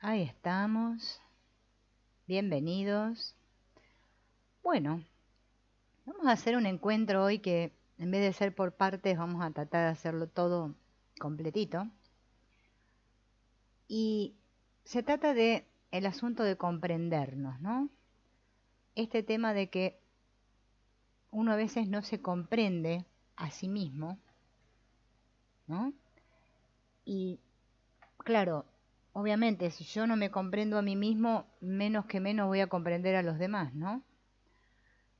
Ahí estamos. Bienvenidos. Bueno, vamos a hacer un encuentro hoy que en vez de ser por partes vamos a tratar de hacerlo todo completito. Y se trata de el asunto de comprendernos, ¿no? Este tema de que uno a veces no se comprende a sí mismo, ¿no? Y claro, obviamente si yo no me comprendo a mí mismo, menos que menos voy a comprender a los demás, ¿no?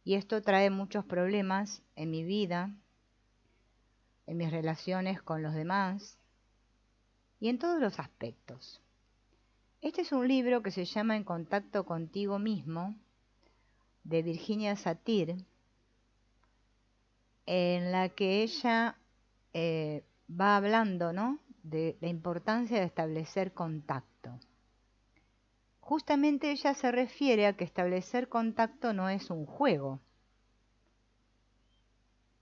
Y esto trae muchos problemas en mi vida, en mis relaciones con los demás y en todos los aspectos. Este es un libro que se llama En contacto contigo mismo, de Virginia Satir, en la que ella va hablando, ¿no?, de la importancia de establecer contacto. Justamente ella se refiere a que establecer contacto no es un juego,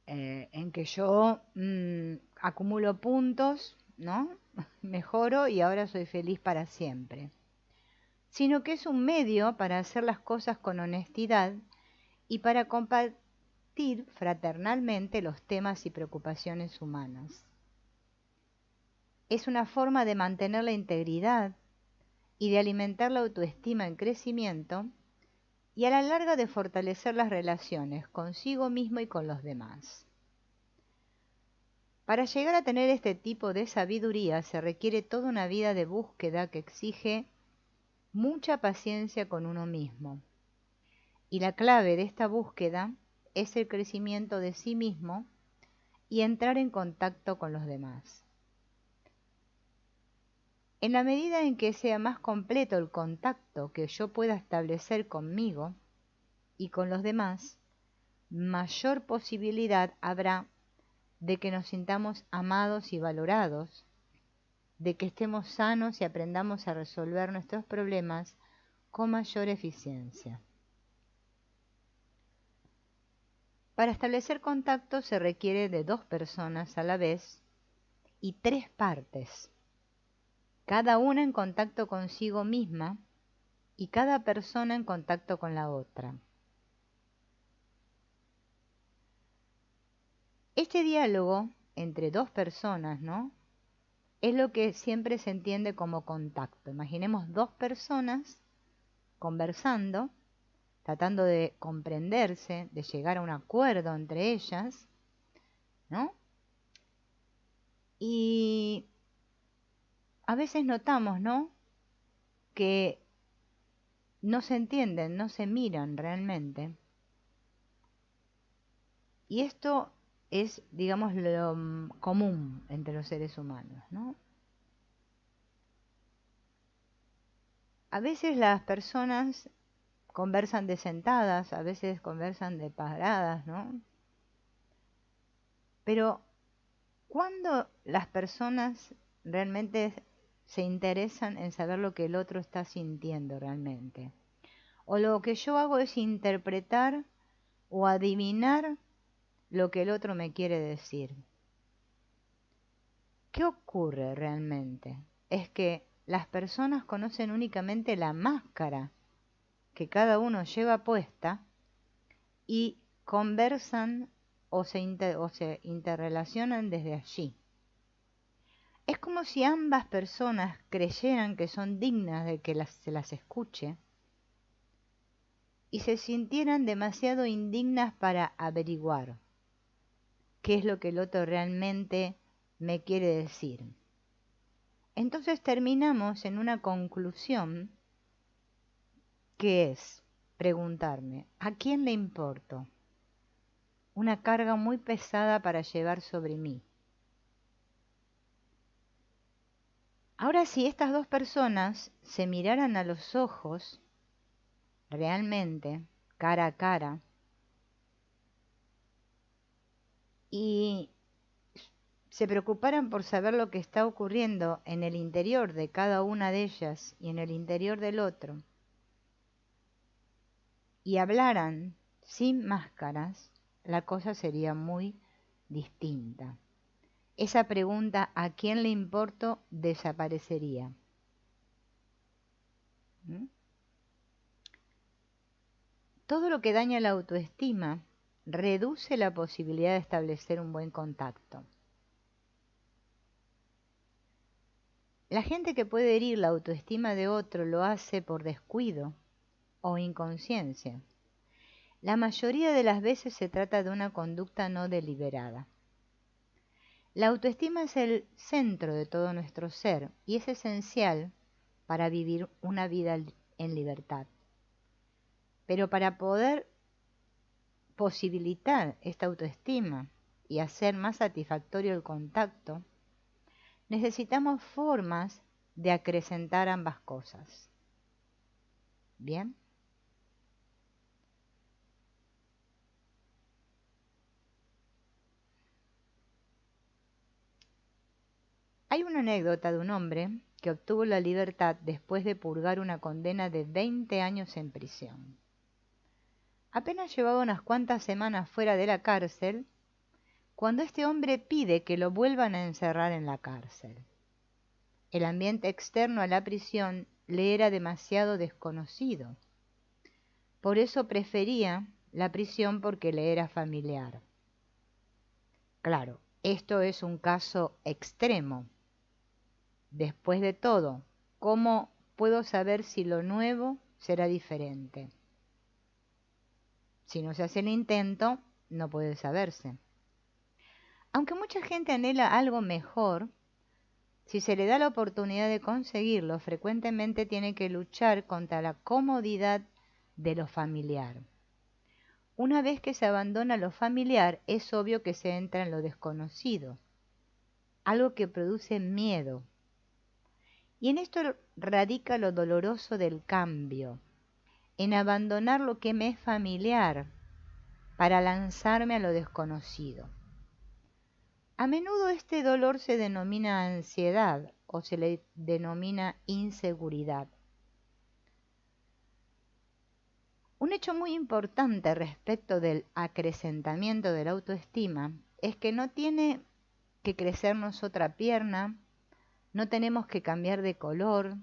en que yo acumulo puntos, ¿no? Mejoro y ahora soy feliz para siempre, sino que es un medio para hacer las cosas con honestidad y para compartir fraternalmente los temas y preocupaciones humanas. Es una forma de mantener la integridad y de alimentar la autoestima en crecimiento y a la larga de fortalecer las relaciones consigo mismo y con los demás. Para llegar a tener este tipo de sabiduría se requiere toda una vida de búsqueda que exige mucha paciencia con uno mismo. Y la clave de esta búsqueda es el crecimiento de sí mismo y entrar en contacto con los demás. En la medida en que sea más completo el contacto que yo pueda establecer conmigo y con los demás, mayor posibilidad habrá de que nos sintamos amados y valorados, de que estemos sanos y aprendamos a resolver nuestros problemas con mayor eficiencia. Para establecer contacto se requiere de 2 personas a la vez y 3 partes, cada una en contacto consigo misma y cada persona en contacto con la otra. Este diálogo entre 2 personas, ¿no?, es lo que siempre se entiende como contacto. Imaginemos 2 personas conversando, tratando de comprenderse, de llegar a un acuerdo entre ellas, ¿no? Y a veces notamos, ¿no?, que no se entienden, no se miran realmente. Y esto es, digamos, lo común entre los seres humanos, ¿no? A veces las personas conversan de sentadas, a veces conversan de paradas, ¿no? Pero ¿cuándo las personas realmente se interesan en saber lo que el otro está sintiendo realmente? O lo que yo hago es interpretar o adivinar lo que el otro me quiere decir. ¿Qué ocurre realmente? Es que las personas conocen únicamente la máscara que cada uno lleva puesta y conversan o se interrelacionan desde allí. Es como si ambas personas creyeran que son dignas de que se las escuche y se sintieran demasiado indignas para averiguar qué es lo que el otro realmente me quiere decir. Entonces terminamos en una conclusión que es preguntarme, ¿a quién le importo? Una carga muy pesada para llevar sobre mí. Ahora, si estas 2 personas se miraran a los ojos, realmente, cara a cara, y se preocuparan por saber lo que está ocurriendo en el interior de cada una de ellas y en el interior del otro, y hablaran sin máscaras, la cosa sería muy distinta. Esa pregunta, ¿a quién le importo?, desaparecería. ¿Mm? Todo lo que daña la autoestima reduce la posibilidad de establecer un buen contacto. La gente que puede herir la autoestima de otro lo hace por descuido o inconsciencia. La mayoría de las veces se trata de una conducta no deliberada. La autoestima es el centro de todo nuestro ser y es esencial para vivir una vida en libertad. Pero para poder posibilitar esta autoestima y hacer más satisfactorio el contacto, necesitamos formas de acrecentar ambas cosas. ¿Bien? Hay una anécdota de un hombre que obtuvo la libertad después de purgar una condena de 20 años en prisión. Apenas llevaba unas cuantas semanas fuera de la cárcel cuando este hombre pide que lo vuelvan a encerrar en la cárcel. El ambiente externo a la prisión le era demasiado desconocido. Por eso prefería la prisión porque le era familiar. Claro, esto es un caso extremo. Después de todo, ¿cómo puedo saber si lo nuevo será diferente? Si no se hace el intento, no puede saberse. Aunque mucha gente anhela algo mejor, si se le da la oportunidad de conseguirlo, frecuentemente tiene que luchar contra la comodidad de lo familiar. Una vez que se abandona lo familiar, es obvio que se entra en lo desconocido, algo que produce miedo. Y en esto radica lo doloroso del cambio, en abandonar lo que me es familiar para lanzarme a lo desconocido. A menudo este dolor se denomina ansiedad o se le denomina inseguridad. Un hecho muy importante respecto del acrecentamiento de la autoestima es que no tiene que crecernos otra pierna, no tenemos que cambiar de color,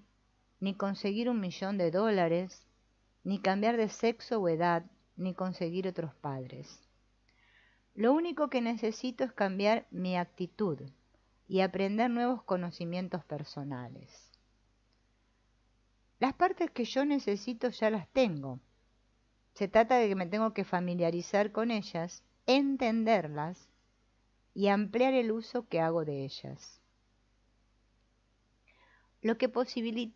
ni conseguir $1.000.000, ni cambiar de sexo o edad, ni conseguir otros padres. Lo único que necesito es cambiar mi actitud y aprender nuevos conocimientos personales. Las partes que yo necesito ya las tengo. Se trata de que me tengo que familiarizar con ellas, entenderlas y ampliar el uso que hago de ellas. Lo que posibilita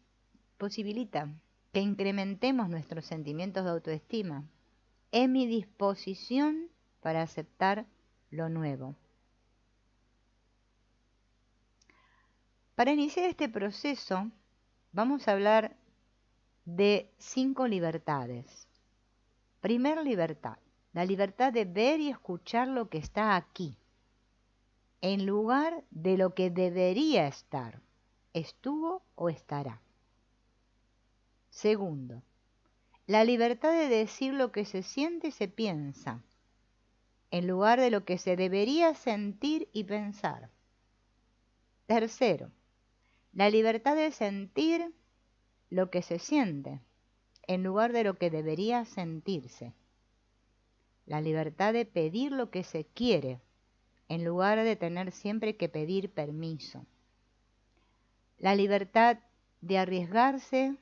que incrementemos nuestros sentimientos de autoestima es mi disposición para aceptar lo nuevo. Para iniciar este proceso, vamos a hablar de 5 libertades. Primer libertad, la libertad de ver y escuchar lo que está aquí, en lugar de lo que debería estar, estuvo o estará. Segundo, la libertad de decir lo que se siente y se piensa, en lugar de lo que se debería sentir y pensar. Tercero, la libertad de sentir lo que se siente, en lugar de lo que debería sentirse. La libertad de pedir lo que se quiere, en lugar de tener siempre que pedir permiso. La libertad de arriesgarse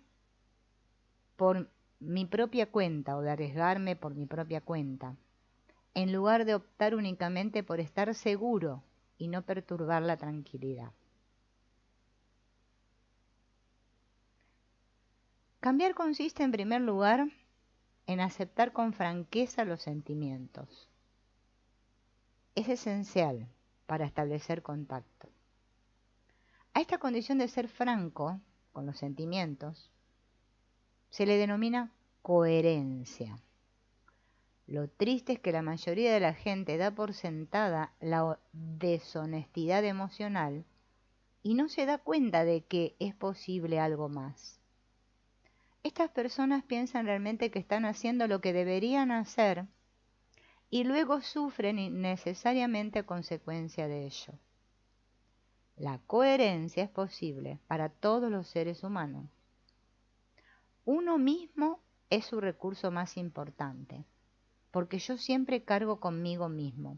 por mi propia cuenta o de arriesgarme por mi propia cuenta, en lugar de optar únicamente por estar seguro y no perturbar la tranquilidad. Cambiar consiste en primer lugar en aceptar con franqueza los sentimientos. Es esencial para establecer contacto. A esta condición de ser franco con los sentimientos se le denomina coherencia. Lo triste es que la mayoría de la gente da por sentada la deshonestidad emocional y no se da cuenta de que es posible algo más. Estas personas piensan realmente que están haciendo lo que deberían hacer y luego sufren innecesariamente a consecuencia de ello. La coherencia es posible para todos los seres humanos. Uno mismo es su recurso más importante, porque yo siempre cargo conmigo mismo.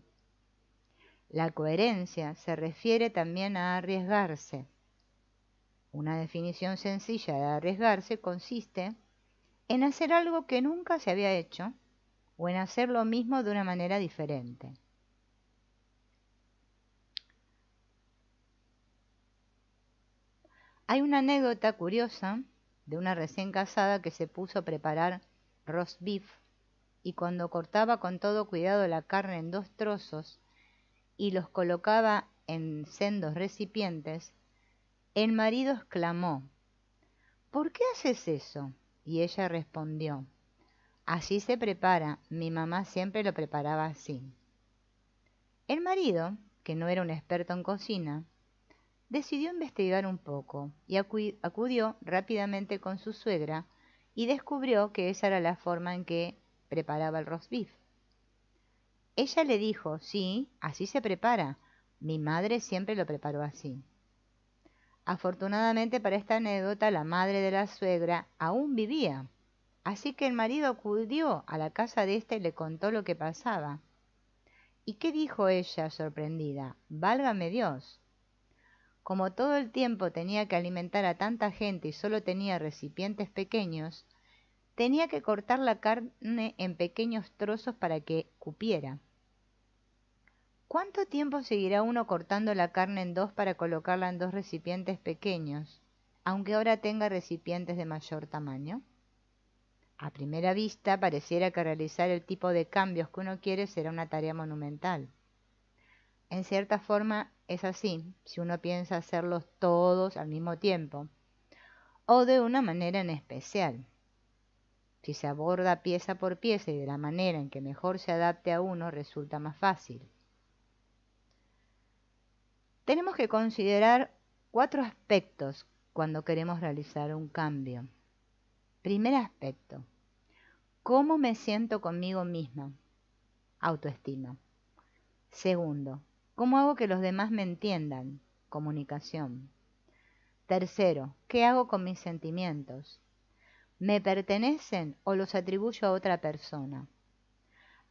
La coherencia se refiere también a arriesgarse. Una definición sencilla de arriesgarse consiste en hacer algo que nunca se había hecho o en hacer lo mismo de una manera diferente. Hay una anécdota curiosa de una recién casada que se puso a preparar roast beef y cuando cortaba con todo cuidado la carne en 2 trozos y los colocaba en sendos recipientes, el marido exclamó: ¿por qué haces eso? Y ella respondió: así se prepara, mi mamá siempre lo preparaba así. El marido, que no era un experto en cocina, decidió investigar un poco y acudió rápidamente con su suegra y descubrió que esa era la forma en que preparaba el roast beef. Ella le dijo: sí, así se prepara, mi madre siempre lo preparó así. Afortunadamente para esta anécdota, la madre de la suegra aún vivía, así que el marido acudió a la casa de ésta y le contó lo que pasaba. ¿Y qué dijo ella sorprendida? Válgame Dios. Como todo el tiempo tenía que alimentar a tanta gente y solo tenía recipientes pequeños, tenía que cortar la carne en pequeños trozos para que cupiera. ¿Cuánto tiempo seguirá uno cortando la carne en 2 para colocarla en 2 recipientes pequeños, aunque ahora tenga recipientes de mayor tamaño? A primera vista pareciera que realizar el tipo de cambios que uno quiere será una tarea monumental. En cierta forma es así, si uno piensa hacerlos todos al mismo tiempo, o de una manera en especial. Si se aborda pieza por pieza y de la manera en que mejor se adapte a uno, resulta más fácil. Tenemos que considerar 4 aspectos cuando queremos realizar un cambio. Primer aspecto: ¿cómo me siento conmigo misma? Autoestima. Segundo, ¿cómo hago que los demás me entiendan? Comunicación. Tercero, ¿qué hago con mis sentimientos? ¿Me pertenecen o los atribuyo a otra persona?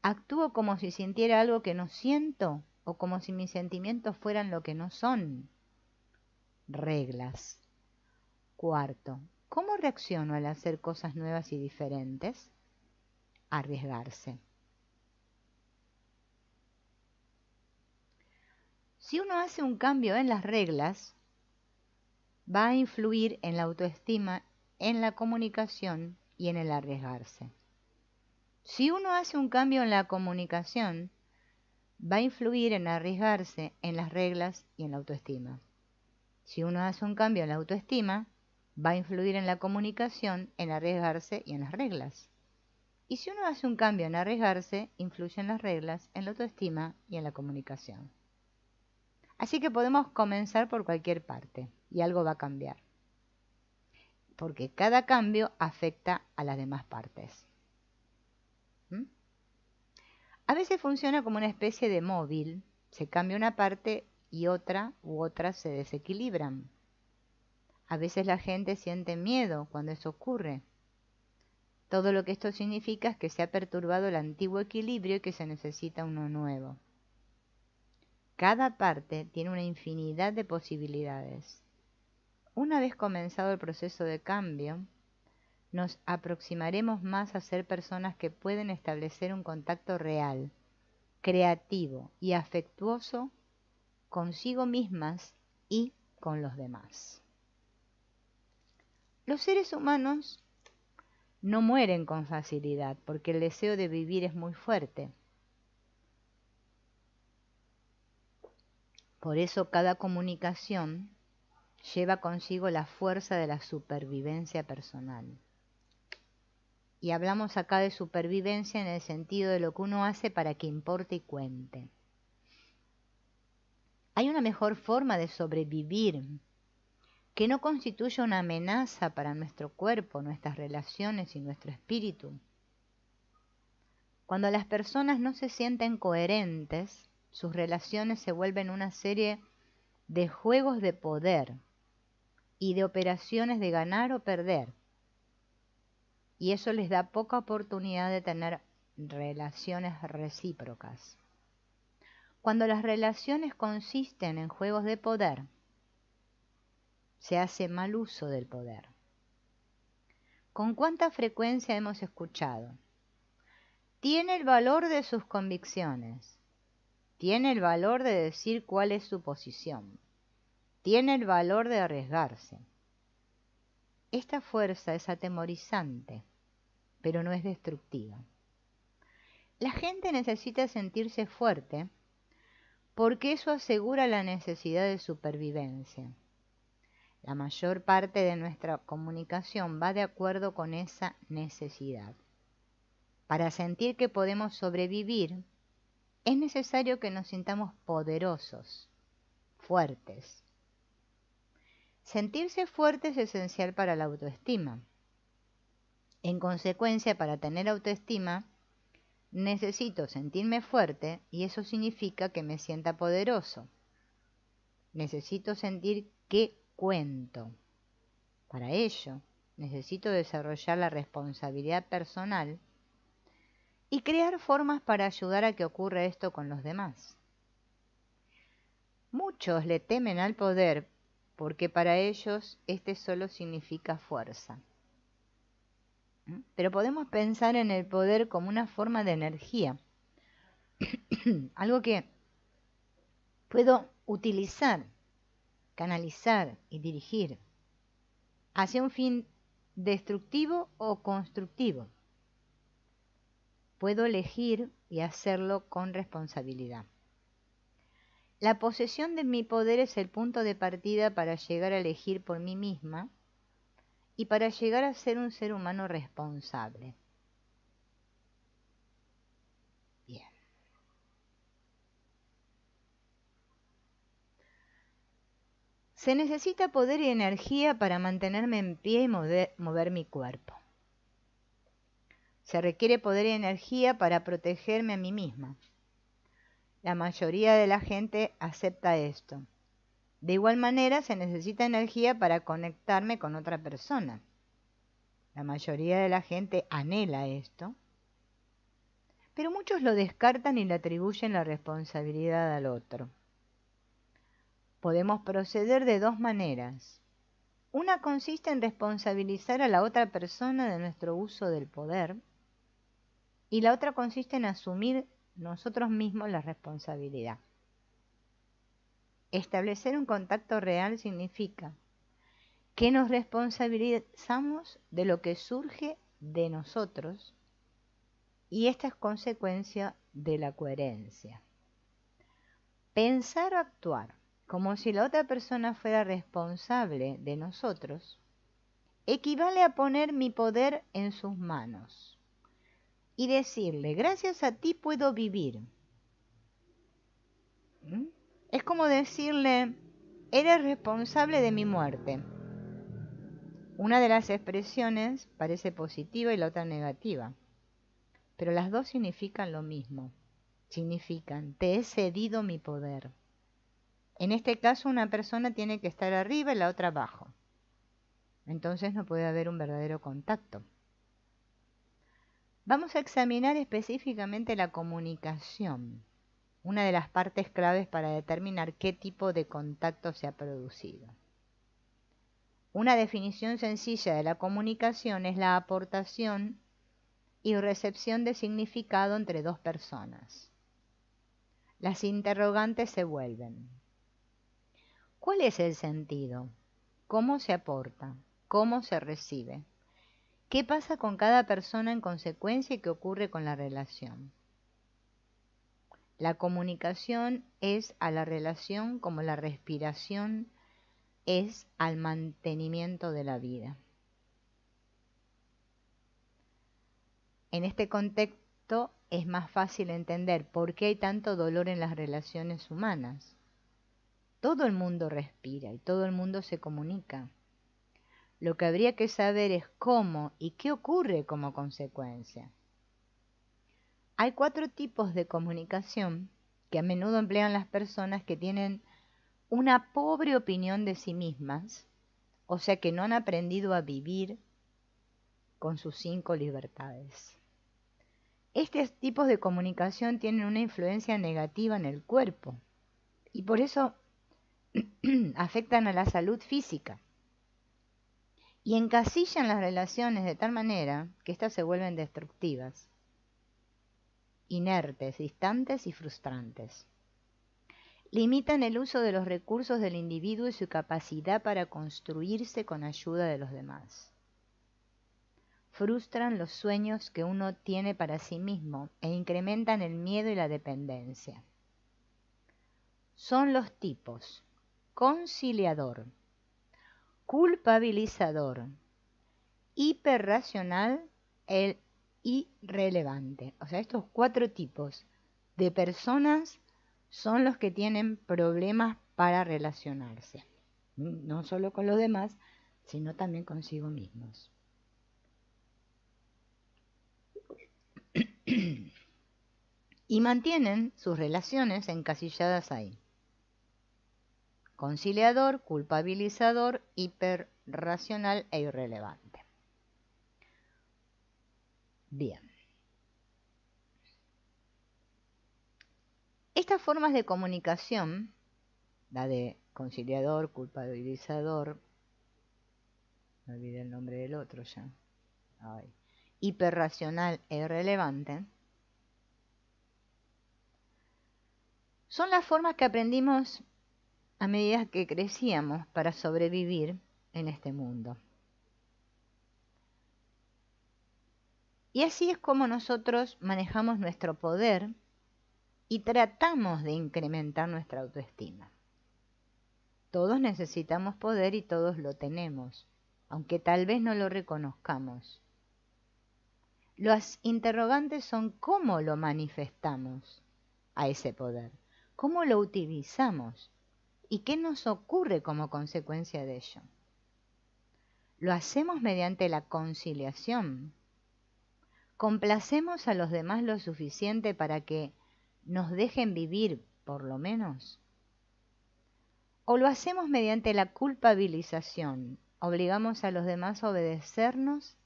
¿Actúo como si sintiera algo que no siento o como si mis sentimientos fueran lo que no son? Reglas. Cuarto, ¿cómo reacciono al hacer cosas nuevas y diferentes? Arriesgarse. Si uno hace un cambio en las reglas, va a influir en la autoestima, en la comunicación y en el arriesgarse. Si uno hace un cambio en la comunicación, va a influir en arriesgarse, en las reglas y en la autoestima. Si uno hace un cambio en la autoestima, va a influir en la comunicación, en arriesgarse y en las reglas. Y si uno hace un cambio en arriesgarse, influye en las reglas, en la autoestima y en la comunicación. Así que podemos comenzar por cualquier parte y algo va a cambiar, porque cada cambio afecta a las demás partes. A veces funciona como una especie de móvil, se cambia una parte y otra u otras se desequilibran. A veces la gente siente miedo cuando eso ocurre. Todo lo que esto significa es que se ha perturbado el antiguo equilibrio y que se necesita uno nuevo. Cada parte tiene una infinidad de posibilidades. Una vez comenzado el proceso de cambio, nos aproximaremos más a ser personas que pueden establecer un contacto real, creativo y afectuoso consigo mismas y con los demás. Los seres humanos no mueren con facilidad porque el deseo de vivir es muy fuerte. Por eso cada comunicación lleva consigo la fuerza de la supervivencia personal. Y hablamos acá de supervivencia en el sentido de lo que uno hace para que importe y cuente. Hay una mejor forma de sobrevivir que no constituya una amenaza para nuestro cuerpo, nuestras relaciones y nuestro espíritu. Cuando las personas no se sienten coherentes, sus relaciones se vuelven una serie de juegos de poder y de operaciones de ganar o perder. y eso les da poca oportunidad de tener relaciones recíprocas. Cuando las relaciones consisten en juegos de poder, se hace mal uso del poder. ¿Con cuánta frecuencia hemos escuchado? Tiene el valor de sus convicciones, tiene el valor de decir cuál es su posición, tiene el valor de arriesgarse. Esta fuerza es atemorizante, pero no es destructiva. La gente necesita sentirse fuerte porque eso asegura la necesidad de supervivencia. La mayor parte de nuestra comunicación va de acuerdo con esa necesidad. Para sentir que podemos sobrevivir, es necesario que nos sintamos poderosos, fuertes. Sentirse fuerte es esencial para la autoestima. En consecuencia, para tener autoestima, necesito sentirme fuerte y eso significa que me sienta poderoso. Necesito sentir que cuento. Para ello, necesito desarrollar la responsabilidad personal y crear formas para ayudar a que ocurra esto con los demás. Muchos le temen al poder porque para ellos este solo significa fuerza. Pero podemos pensar en el poder como una forma de energía, algo que puedo utilizar, canalizar y dirigir hacia un fin destructivo o constructivo. Puedo elegir y hacerlo con responsabilidad. La posesión de mi poder es el punto de partida para llegar a elegir por mí misma y para llegar a ser un ser humano responsable. Bien. Se necesita poder y energía para mantenerme en pie y mover mi cuerpo. Se requiere poder y energía para protegerme a mí misma. La mayoría de la gente acepta esto. De igual manera, se necesita energía para conectarme con otra persona. La mayoría de la gente anhela esto, pero muchos lo descartan y le atribuyen la responsabilidad al otro. Podemos proceder de dos maneras. Una consiste en responsabilizar a la otra persona de nuestro uso del poder y la otra consiste en asumir nosotros mismos la responsabilidad. Establecer un contacto real significa que nos responsabilizamos de lo que surge de nosotros y esta es consecuencia de la coherencia. Pensar o actuar como si la otra persona fuera responsable de nosotros equivale a poner mi poder en sus manos y decirle, gracias a ti puedo vivir. Es como decirle, eres responsable de mi muerte. Una de las expresiones parece positiva y la otra negativa, pero las dos significan lo mismo. Significan, te he cedido mi poder. En este caso, una persona tiene que estar arriba y la otra abajo. Entonces no puede haber un verdadero contacto. Vamos a examinar específicamente la comunicación, una de las partes claves para determinar qué tipo de contacto se ha producido. Una definición sencilla de la comunicación es la aportación y recepción de significado entre dos personas. Las interrogantes se vuelven. ¿Cuál es el sentido? ¿Cómo se aporta? ¿Cómo se recibe? ¿Qué pasa con cada persona en consecuencia y qué ocurre con la relación? La comunicación es a la relación como la respiración es al mantenimiento de la vida. En este contexto es más fácil entender por qué hay tanto dolor en las relaciones humanas. Todo el mundo respira y todo el mundo se comunica. Lo que habría que saber es cómo y qué ocurre como consecuencia. Hay 4 tipos de comunicación que a menudo emplean las personas que tienen una pobre opinión de sí mismas, o sea que no han aprendido a vivir con sus 5 libertades. Estos tipos de comunicación tienen una influencia negativa en el cuerpo y por eso afectan a la salud física y encasillan las relaciones de tal manera que éstas se vuelven destructivas, inertes, distantes y frustrantes. Limitan el uso de los recursos del individuo y su capacidad para construirse con ayuda de los demás. Frustran los sueños que uno tiene para sí mismo e incrementan el miedo y la dependencia. Son los tipos conciliador, culpabilizador, hiperracional e irrelevante. O sea, estos 4 tipos de personas son los que tienen problemas para relacionarse, no solo con los demás, sino también consigo mismos. Y mantienen sus relaciones encasilladas ahí. Conciliador, culpabilizador, hiperracional e irrelevante. Bien. Estas formas de comunicación, la de conciliador, culpabilizador, me olvidé el nombre del otro ya, hiperracional e irrelevante, son las formas que aprendimos a medida que crecíamos para sobrevivir en este mundo. Y así es como nosotros manejamos nuestro poder y tratamos de incrementar nuestra autoestima. Todos necesitamos poder y todos lo tenemos, aunque tal vez no lo reconozcamos. Los interrogantes son cómo lo manifestamos a ese poder, cómo lo utilizamos y qué nos ocurre como consecuencia de ello. Lo hacemos mediante la conciliación. ¿Complacemos a los demás lo suficiente para que nos dejen vivir, por lo menos? ¿O lo hacemos mediante la culpabilización? Obligamos a los demás a obedecernos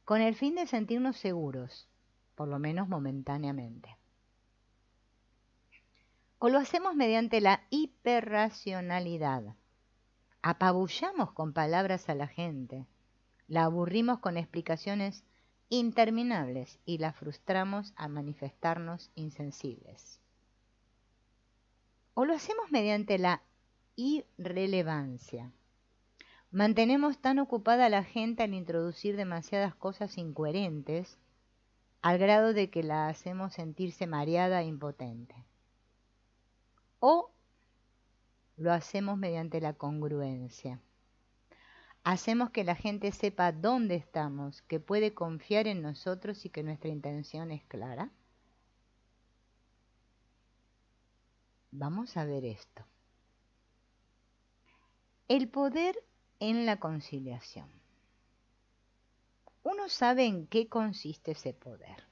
con el fin de sentirnos seguros, por lo menos momentáneamente. ¿O lo hacemos mediante la hiperracionalidad? Apabullamos con palabras a la gente, la aburrimos con explicaciones interminables y la frustramos a manifestarnos insensibles. ¿O lo hacemos mediante la irrelevancia? Mantenemos tan ocupada a la gente al introducir demasiadas cosas incoherentes al grado de que la hacemos sentirse mareada e impotente. O lo hacemos mediante la congruencia. Hacemos que la gente sepa dónde estamos, que puede confiar en nosotros y que nuestra intención es clara. Vamos a ver esto. El poder en la conciliación. Uno sabe en qué consiste ese poder.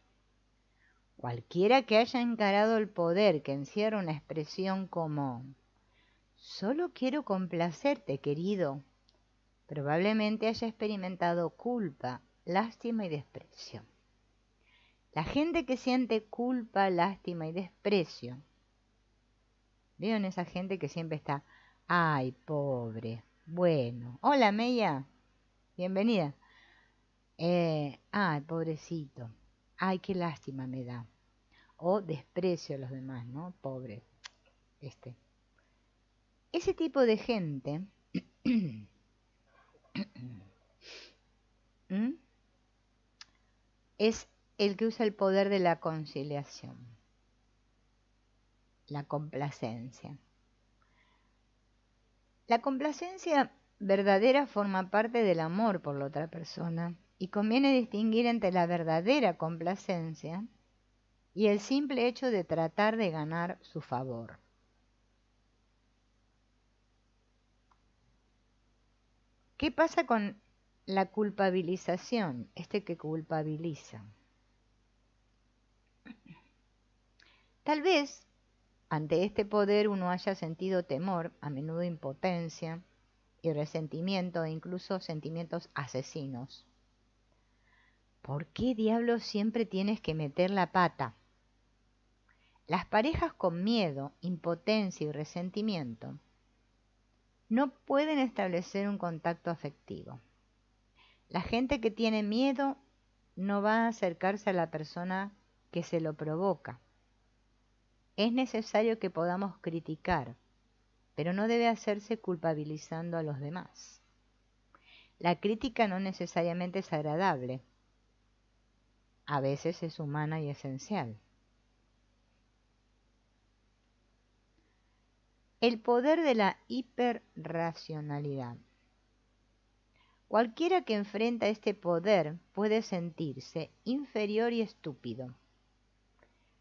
Cualquiera que haya encarado el poder que encierra una expresión como «solo quiero complacerte, querido», probablemente haya experimentado culpa, lástima y desprecio. La gente que siente culpa, lástima y desprecio, ¿vieron esa gente que siempre está, ay, pobre, bueno, hola Meya, bienvenida, ay, pobrecito, ay, qué lástima me da, o desprecio a los demás, ¿no? Pobre, Ese tipo de gente es el que usa el poder de la conciliación, la complacencia. La complacencia verdadera forma parte del amor por la otra persona y conviene distinguir entre la verdadera complacencia y el simple hecho de tratar de ganar su favor. ¿Qué pasa con la culpabilización? Que culpabiliza. Tal vez ante este poder uno haya sentido temor, a menudo impotencia y resentimiento e incluso sentimientos asesinos. ¿Por qué diablos siempre tienes que meter la pata? Las parejas con miedo, impotencia y resentimiento no pueden establecer un contacto afectivo. La gente que tiene miedo no va a acercarse a la persona que se lo provoca. Es necesario que podamos criticar, pero no debe hacerse culpabilizando a los demás. La crítica no necesariamente es agradable. A veces es humana y esencial. El poder de la hiperracionalidad. Cualquiera que enfrenta este poder puede sentirse inferior y estúpido.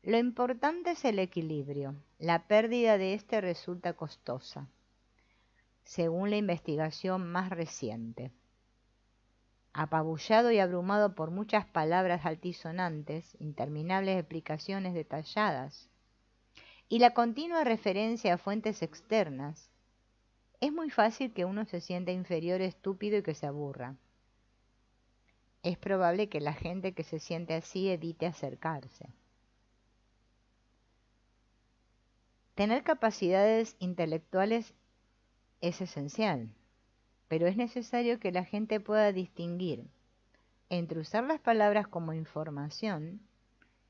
Lo importante es el equilibrio. La pérdida de este resulta costosa, según la investigación más reciente. Apabullado y abrumado por muchas palabras altisonantes, interminables explicaciones detalladas y la continua referencia a fuentes externas, es muy fácil que uno se sienta inferior, estúpido y que se aburra. Es probable que la gente que se siente así evite acercarse. Tener capacidades intelectuales es esencial, pero es necesario que la gente pueda distinguir entre usar las palabras como información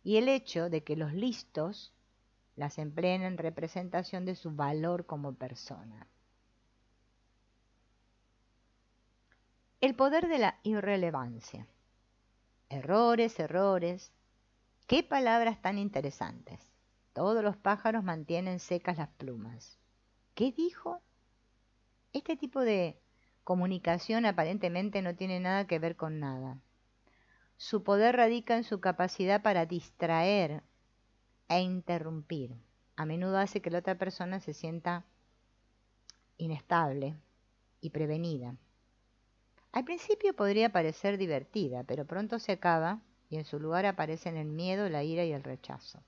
y el hecho de que los listos las empleen en representación de su valor como persona. El poder de la irrelevancia. Errores, errores. ¿Qué palabras tan interesantes? Todos los pájaros mantienen secas las plumas. ¿Qué dijo? Este tipo de comunicación aparentemente no tiene nada que ver con nada. Su poder radica en su capacidad para distraer e interrumpir. A menudo hace que la otra persona se sienta inestable y prevenida. Al principio podría parecer divertida, pero pronto se acaba y en su lugar aparecen el miedo, la ira y el rechazo.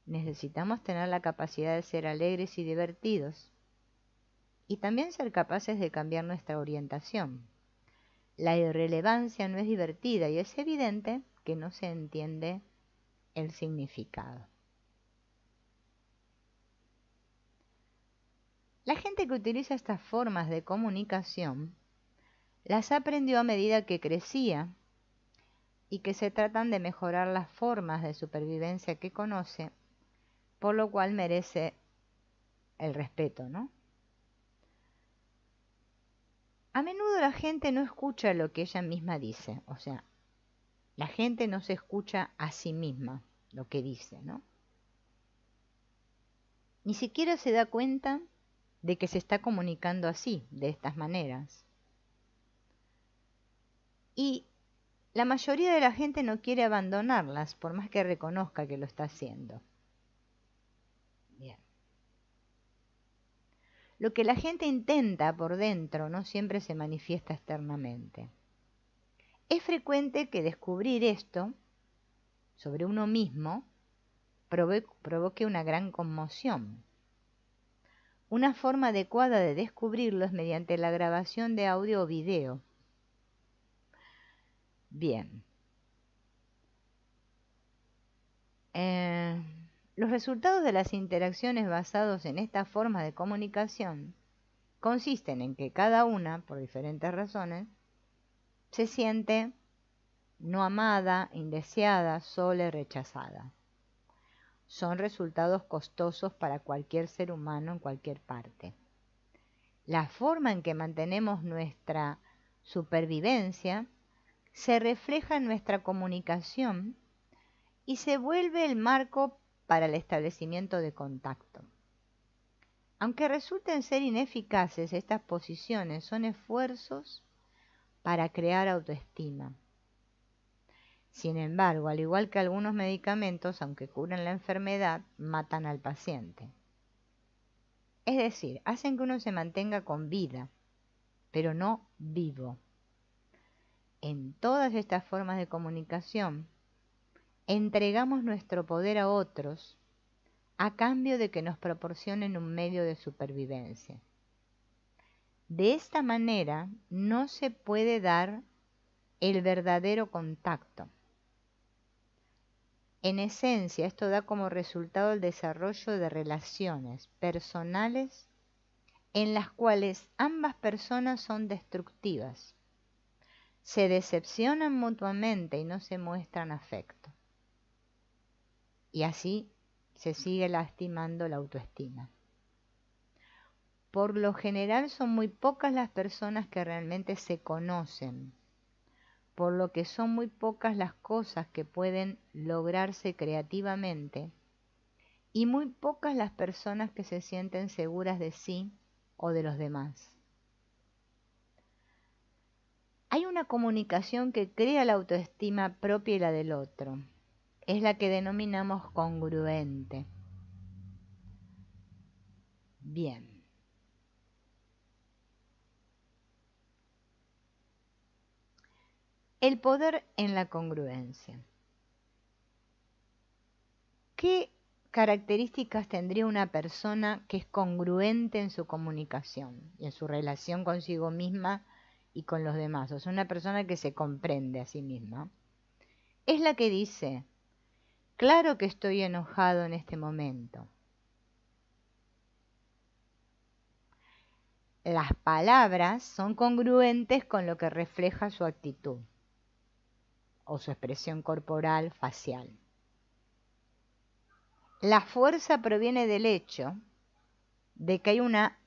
Necesitamos tener la capacidad de ser alegres y divertidos y también ser capaces de cambiar nuestra orientación. La irrelevancia no es divertida y es evidente que no se entiende el significado. La gente que utiliza estas formas de comunicación las aprendió a medida que crecía y que se tratan de mejorar las formas de supervivencia que conoce, por lo cual merece el respeto, ¿no? A menudo la gente no escucha lo que ella misma dice, o sea, la gente no se escucha a sí misma lo que dice, ¿no? Ni siquiera se da cuenta de que se está comunicando así, de estas maneras. Y la mayoría de la gente no quiere abandonarlas, por más que reconozca que lo está haciendo. Bien. Lo que la gente intenta por dentro no siempre se manifiesta externamente. Es frecuente que descubrir esto sobre uno mismo provoque una gran conmoción. Una forma adecuada de descubrirlo es mediante la grabación de audio o video. Bien. Los resultados de las interacciones basados en esta forma de comunicación consisten en que cada una, por diferentes razones, se siente no amada, indeseada, sola y rechazada. Son resultados costosos para cualquier ser humano en cualquier parte. La forma en que mantenemos nuestra supervivencia se refleja en nuestra comunicación y se vuelve el marco para el establecimiento de contacto. Aunque resulten ser ineficaces, estas posiciones son esfuerzos para crear autoestima. Sin embargo, al igual que algunos medicamentos, aunque curen la enfermedad, matan al paciente. Es decir, hacen que uno se mantenga con vida, pero no vivo. En todas estas formas de comunicación, entregamos nuestro poder a otros a cambio de que nos proporcionen un medio de supervivencia. De esta manera no se puede dar el verdadero contacto. En esencia, esto da como resultado el desarrollo de relaciones personales en las cuales ambas personas son destructivas, se decepcionan mutuamente y no se muestran afecto. Y así se sigue lastimando la autoestima. Por lo general son muy pocas las personas que realmente se conocen, por lo que son muy pocas las cosas que pueden lograrse creativamente y muy pocas las personas que se sienten seguras de sí o de los demás. Hay una comunicación que crea la autoestima propia y la del otro. Es la que denominamos congruente. Bien. El poder en la congruencia. ¿Qué características tendría una persona que es congruente en su comunicación y en su relación consigo misma y con los demás? O sea, una persona que se comprende a sí misma. Es la que dice, claro que estoy enojado en este momento. Las palabras son congruentes con lo que refleja su actitud o su expresión corporal, facial. La fuerza proviene del hecho de que hay una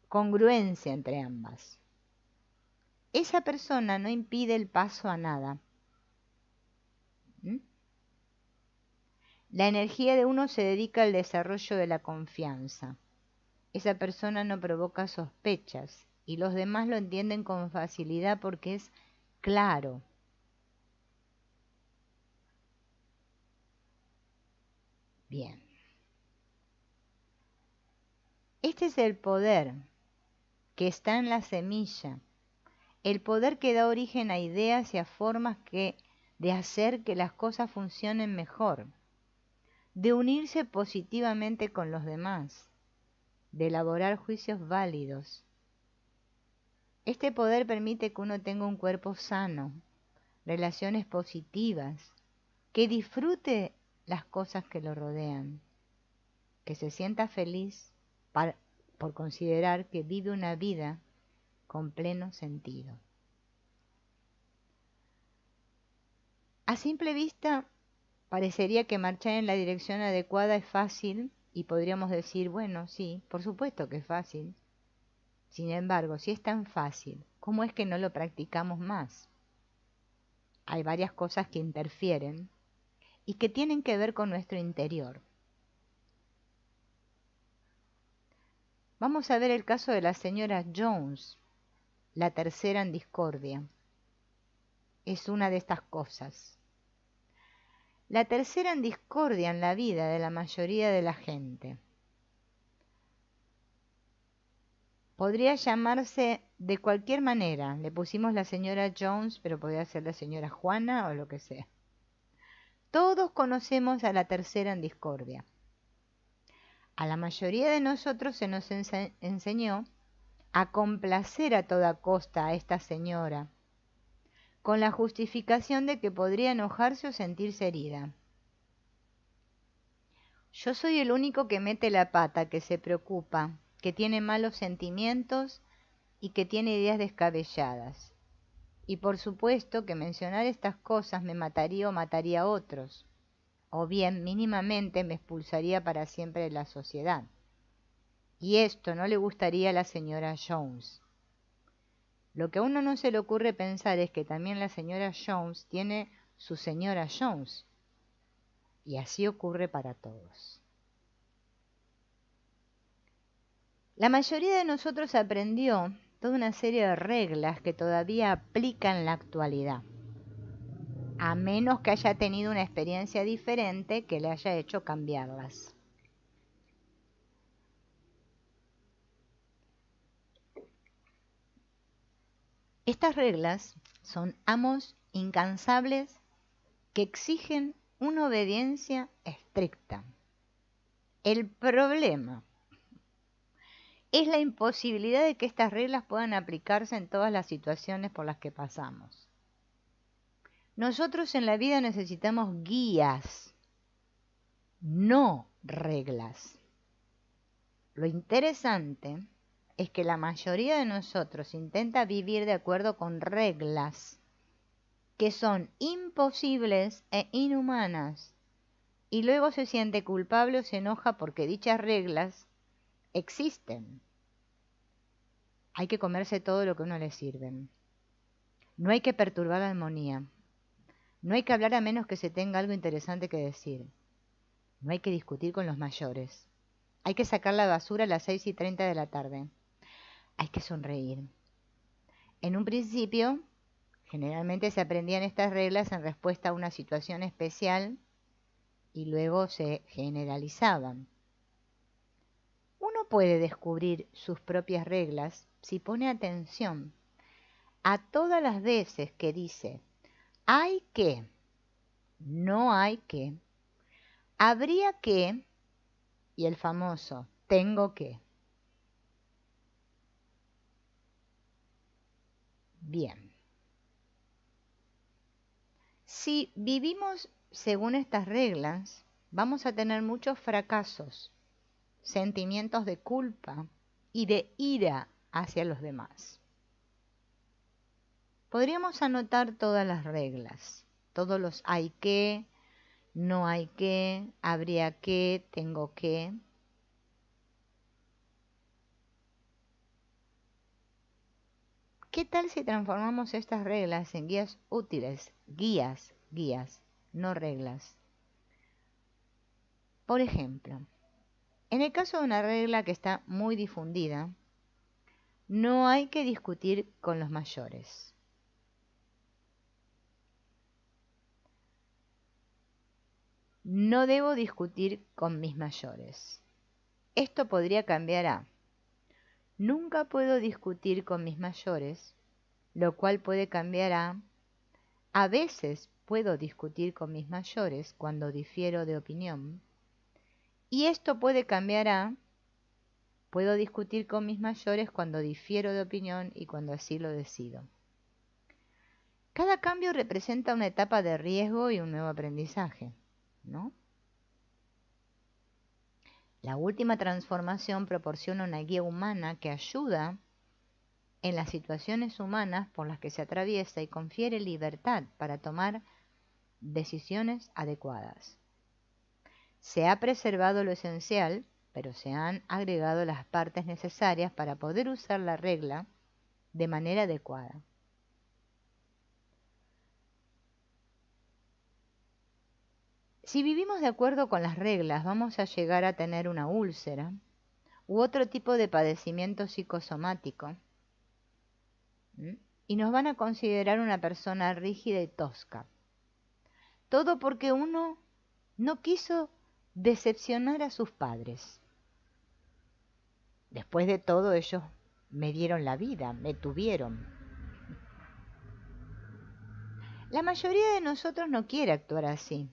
congruencia entre ambas. Esa persona no impide el paso a nada. ¿Mm? La energía de uno se dedica al desarrollo de la confianza. Esa persona no provoca sospechas y los demás lo entienden con facilidad porque es claro. Bien. Este es el poder que está en la semilla, el poder que da origen a ideas y a formas de hacer que las cosas funcionen mejor, de unirse positivamente con los demás, de elaborar juicios válidos. Este poder permite que uno tenga un cuerpo sano, relaciones positivas, que disfrute las cosas que lo rodean, que se sienta feliz por considerar que vive una vida con pleno sentido. A simple vista, parecería que marchar en la dirección adecuada es fácil y podríamos decir, bueno, sí, por supuesto que es fácil. Sin embargo, si es tan fácil, ¿cómo es que no lo practicamos más? Hay varias cosas que interfieren y que tienen que ver con nuestro interior. Vamos a ver el caso de la señora Jones, la tercera en discordia. Es una de estas cosas. La tercera en discordia en la vida de la mayoría de la gente. Podría llamarse de cualquier manera. Le pusimos la señora Jones, pero podría ser la señora Juana o lo que sea. Todos conocemos a la tercera en discordia. A la mayoría de nosotros se nos enseñó a complacer a toda costa a esta señora, con la justificación de que podría enojarse o sentirse herida. Yo soy el único que mete la pata, que se preocupa, que tiene malos sentimientos y que tiene ideas descabelladas. Y por supuesto que mencionar estas cosas me mataría o mataría a otros, o bien mínimamente me expulsaría para siempre de la sociedad. Y esto no le gustaría a la señora Jones. Lo que a uno no se le ocurre pensar es que también la señora Jones tiene su señora Jones. Y así ocurre para todos. La mayoría de nosotros aprendió toda una serie de reglas que todavía aplica en la actualidad, a menos que haya tenido una experiencia diferente que le haya hecho cambiarlas. Estas reglas son amos incansables que exigen una obediencia estricta. El problema es la imposibilidad de que estas reglas puedan aplicarse en todas las situaciones por las que pasamos. Nosotros en la vida necesitamos guías, no reglas. Lo interesante es que la mayoría de nosotros intenta vivir de acuerdo con reglas que son imposibles e inhumanas, y luego se siente culpable o se enoja porque dichas reglas existen. Hay que comerse todo lo que a uno le sirven. No hay que perturbar la armonía. No hay que hablar a menos que se tenga algo interesante que decir. No hay que discutir con los mayores. Hay que sacar la basura a las 6:30 de la tarde. Hay que sonreír. En un principio, generalmente se aprendían estas reglas en respuesta a una situación especial y luego se generalizaban. Uno puede descubrir sus propias reglas si pone atención a todas las veces que dice hay que, no hay que, habría que y el famoso tengo que. Bien. Si vivimos según estas reglas, vamos a tener muchos fracasos, sentimientos de culpa y de ira hacia los demás. Podríamos anotar todas las reglas, todos los hay que, no hay que, habría que, tengo que. ¿Qué tal si transformamos estas reglas en guías útiles? Guías, no reglas. Por ejemplo, en el caso de una regla que está muy difundida, no hay que discutir con los mayores. No debo discutir con mis mayores. Esto podría cambiar a nunca puedo discutir con mis mayores, lo cual puede cambiar a veces puedo discutir con mis mayores cuando difiero de opinión. Y esto puede cambiar a puedo discutir con mis mayores cuando difiero de opinión y cuando así lo decido. Cada cambio representa una etapa de riesgo y un nuevo aprendizaje, ¿no? La última transformación proporciona una guía humana que ayuda en las situaciones humanas por las que se atraviesa y confiere libertad para tomar decisiones adecuadas. Se ha preservado lo esencial, pero se han agregado las partes necesarias para poder usar la regla de manera adecuada. Si vivimos de acuerdo con las reglas, vamos a llegar a tener una úlcera u otro tipo de padecimiento psicosomático, y nos van a considerar una persona rígida y tosca. Todo porque uno no quiso decepcionar a sus padres. Después de todo, ellos me dieron la vida, me tuvieron. La mayoría de nosotros no quiere actuar así,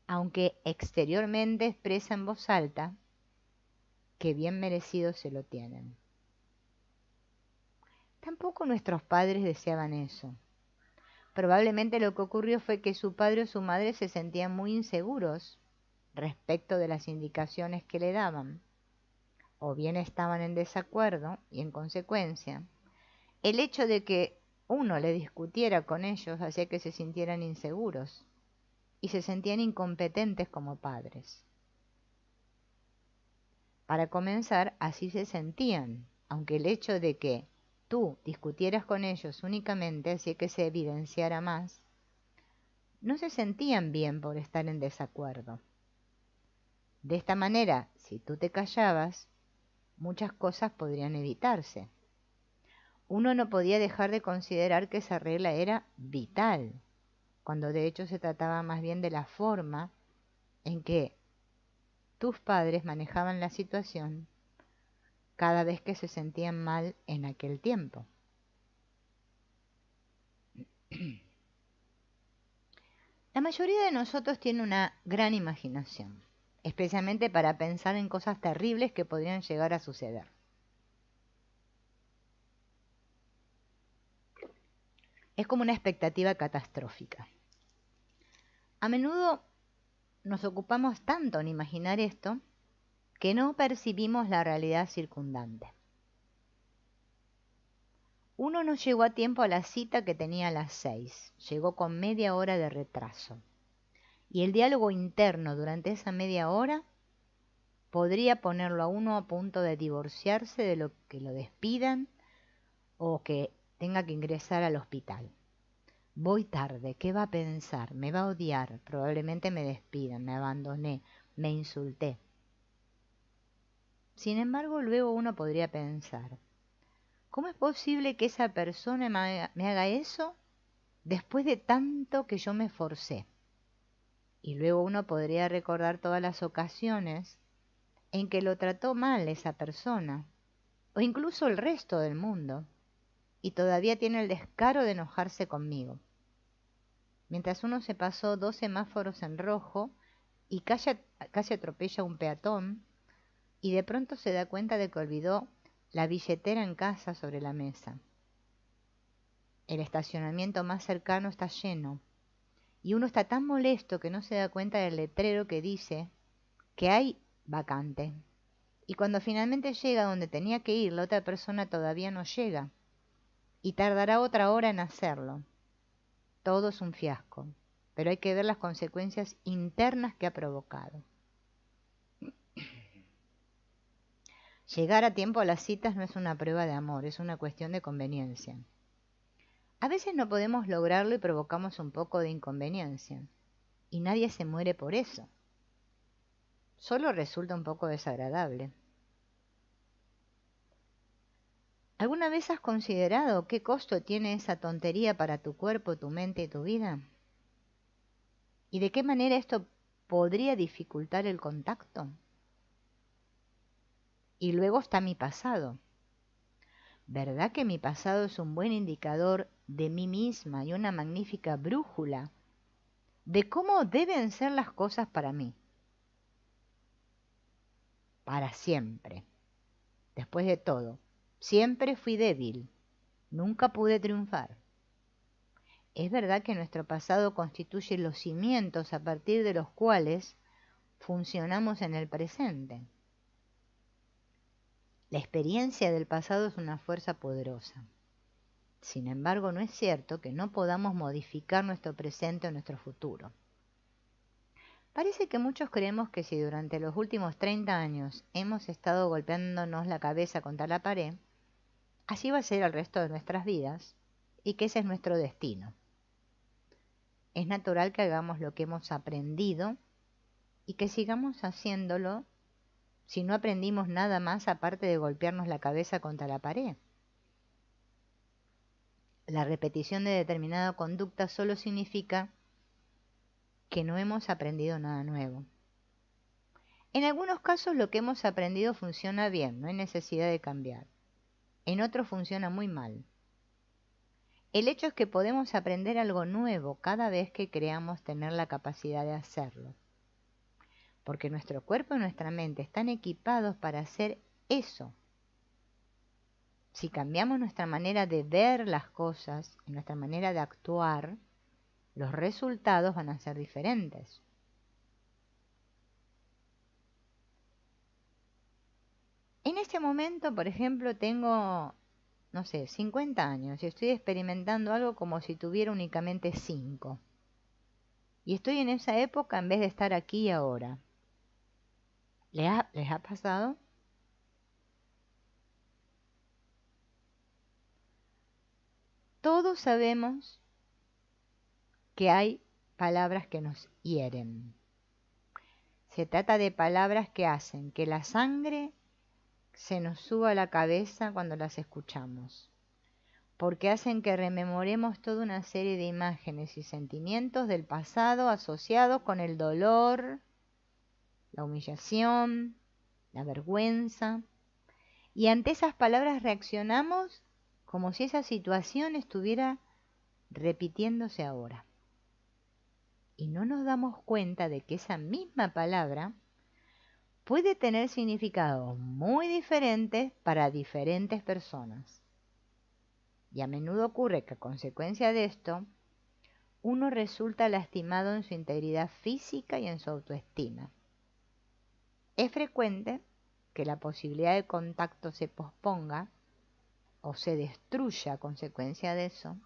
aunque exteriormente expresa en voz alta que bien merecido se lo tienen. Tampoco nuestros padres deseaban eso. Probablemente lo que ocurrió fue que su padre o su madre se sentían muy inseguros respecto de las indicaciones que le daban, o bien estaban en desacuerdo y en consecuencia, el hecho de que uno le discutiera con ellos hacía que se sintieran inseguros y se sentían incompetentes como padres. Para comenzar, así se sentían, aunque el hecho de que tú discutieras con ellos únicamente hacía que se evidenciara más, no se sentían bien por estar en desacuerdo. De esta manera, si tú te callabas, muchas cosas podrían evitarse. Uno no podía dejar de considerar que esa regla era vital, cuando de hecho se trataba más bien de la forma en que tus padres manejaban la situación cada vez que se sentían mal en aquel tiempo. La mayoría de nosotros tiene una gran imaginación, especialmente para pensar en cosas terribles que podrían llegar a suceder. Es como una expectativa catastrófica. A menudo nos ocupamos tanto en imaginar esto que no percibimos la realidad circundante. Uno no llegó a tiempo a la cita que tenía a las 6, llegó con media hora de retraso. Y el diálogo interno durante esa media hora podría ponerlo a uno a punto de divorciarse, de lo que lo despidan o que tenga que ingresar al hospital. Voy tarde, ¿qué va a pensar? Me va a odiar, probablemente me despidan, me abandoné, me insulté. Sin embargo, luego uno podría pensar, ¿cómo es posible que esa persona me haga eso después de tanto que yo me esforcé? Y luego uno podría recordar todas las ocasiones en que lo trató mal esa persona, o incluso el resto del mundo, y todavía tiene el descaro de enojarse conmigo. Mientras uno se pasó 2 semáforos en rojo y casi atropella a un peatón, y de pronto se da cuenta de que olvidó la billetera en casa sobre la mesa. El estacionamiento más cercano está lleno, y uno está tan molesto que no se da cuenta del letrero que dice que hay vacante. Y cuando finalmente llega donde tenía que ir, la otra persona todavía no llega, y tardará otra hora en hacerlo. Todo es un fiasco, pero hay que ver las consecuencias internas que ha provocado. Llegar a tiempo a las citas no es una prueba de amor, es una cuestión de conveniencia. A veces no podemos lograrlo y provocamos un poco de inconveniencia, y nadie se muere por eso. Solo resulta un poco desagradable. ¿Alguna vez has considerado qué costo tiene esa tontería para tu cuerpo, tu mente y tu vida? ¿Y de qué manera esto podría dificultar el contacto? Y luego está mi pasado. ¿Verdad que mi pasado es un buen indicador de mí misma y una magnífica brújula de cómo deben ser las cosas para mí? Para siempre. Después de todo, siempre fui débil, nunca pude triunfar. Es verdad que nuestro pasado constituye los cimientos a partir de los cuales funcionamos en el presente. La experiencia del pasado es una fuerza poderosa. Sin embargo, no es cierto que no podamos modificar nuestro presente o nuestro futuro. Parece que muchos creemos que si durante los últimos 30 años hemos estado golpeándonos la cabeza contra la pared, así va a ser el resto de nuestras vidas y que ese es nuestro destino. Es natural que hagamos lo que hemos aprendido y que sigamos haciéndolo si no aprendimos nada más aparte de golpearnos la cabeza contra la pared. La repetición de determinada conducta solo significa que no hemos aprendido nada nuevo. En algunos casos lo que hemos aprendido funciona bien, no hay necesidad de cambiar. En otros funciona muy mal. El hecho es que podemos aprender algo nuevo cada vez que creamos tener la capacidad de hacerlo. Porque nuestro cuerpo y nuestra mente están equipados para hacer eso. Si cambiamos nuestra manera de ver las cosas, nuestra manera de actuar, los resultados van a ser diferentes. En este momento, por ejemplo, tengo, no sé, 50 años y estoy experimentando algo como si tuviera únicamente 5. Y estoy en esa época en vez de estar aquí y ahora. ¿Les ha pasado? Todos sabemos que hay palabras que nos hieren. Se trata de palabras que hacen que la sangre se nos suba a la cabeza cuando las escuchamos, porque hacen que rememoremos toda una serie de imágenes y sentimientos del pasado asociados con el dolor, la humillación, la vergüenza, y ante esas palabras reaccionamos como si esa situación estuviera repitiéndose ahora. Y no nos damos cuenta de que esa misma palabra puede tener significados muy diferentes para diferentes personas. Y a menudo ocurre que a consecuencia de esto, uno resulta lastimado en su integridad física y en su autoestima. Es frecuente que la posibilidad de contacto se posponga o se destruya a consecuencia de eso.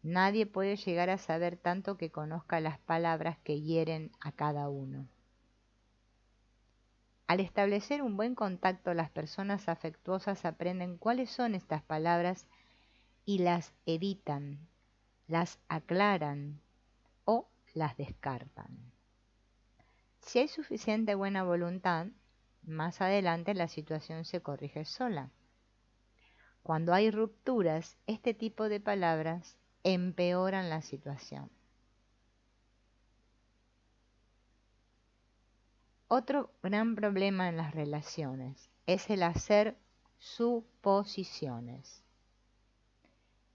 Nadie puede llegar a saber tanto que conozca las palabras que hieren a cada uno. Al establecer un buen contacto, las personas afectuosas aprenden cuáles son estas palabras y las evitan, las aclaran o las descartan. Si hay suficiente buena voluntad, más adelante la situación se corrige sola. Cuando hay rupturas, este tipo de palabras empeoran la situación. Otro gran problema en las relaciones es el hacer suposiciones.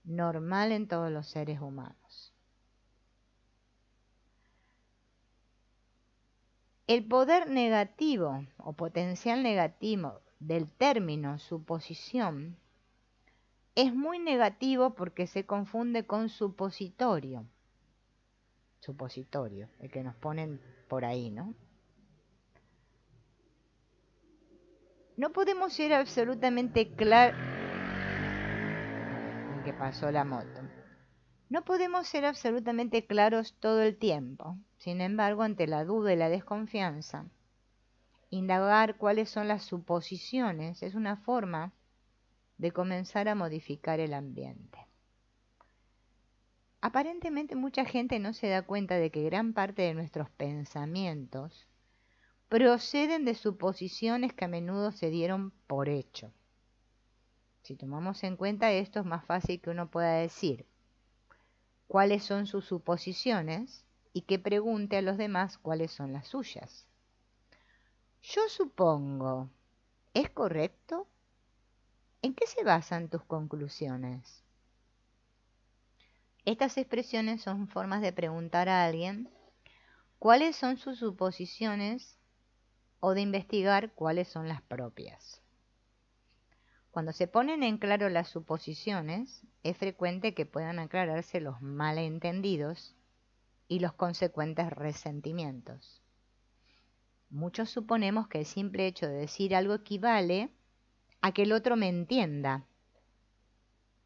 Normal en todos los seres humanos. El poder negativo o potencial negativo del término suposición es muy negativo porque se confunde con supositorio. Supositorio, el que nos ponen por ahí, ¿no? No podemos ser absolutamente claros. Que pasó la moto. No podemos ser absolutamente claros todo el tiempo. Sin embargo, ante la duda y la desconfianza, indagar cuáles son las suposiciones es una forma de comenzar a modificar el ambiente. Aparentemente mucha gente no se da cuenta de que gran parte de nuestros pensamientos proceden de suposiciones que a menudo se dieron por hecho. Si tomamos en cuenta esto, es más fácil que uno pueda decir cuáles son sus suposiciones y que pregunte a los demás cuáles son las suyas. Yo supongo, ¿es correcto? ¿En qué se basan tus conclusiones? Estas expresiones son formas de preguntar a alguien cuáles son sus suposiciones o de investigar cuáles son las propias. Cuando se ponen en claro las suposiciones, es frecuente que puedan aclararse los malentendidos y los consecuentes resentimientos. Muchos suponemos que el simple hecho de decir algo equivale a que el otro me entienda.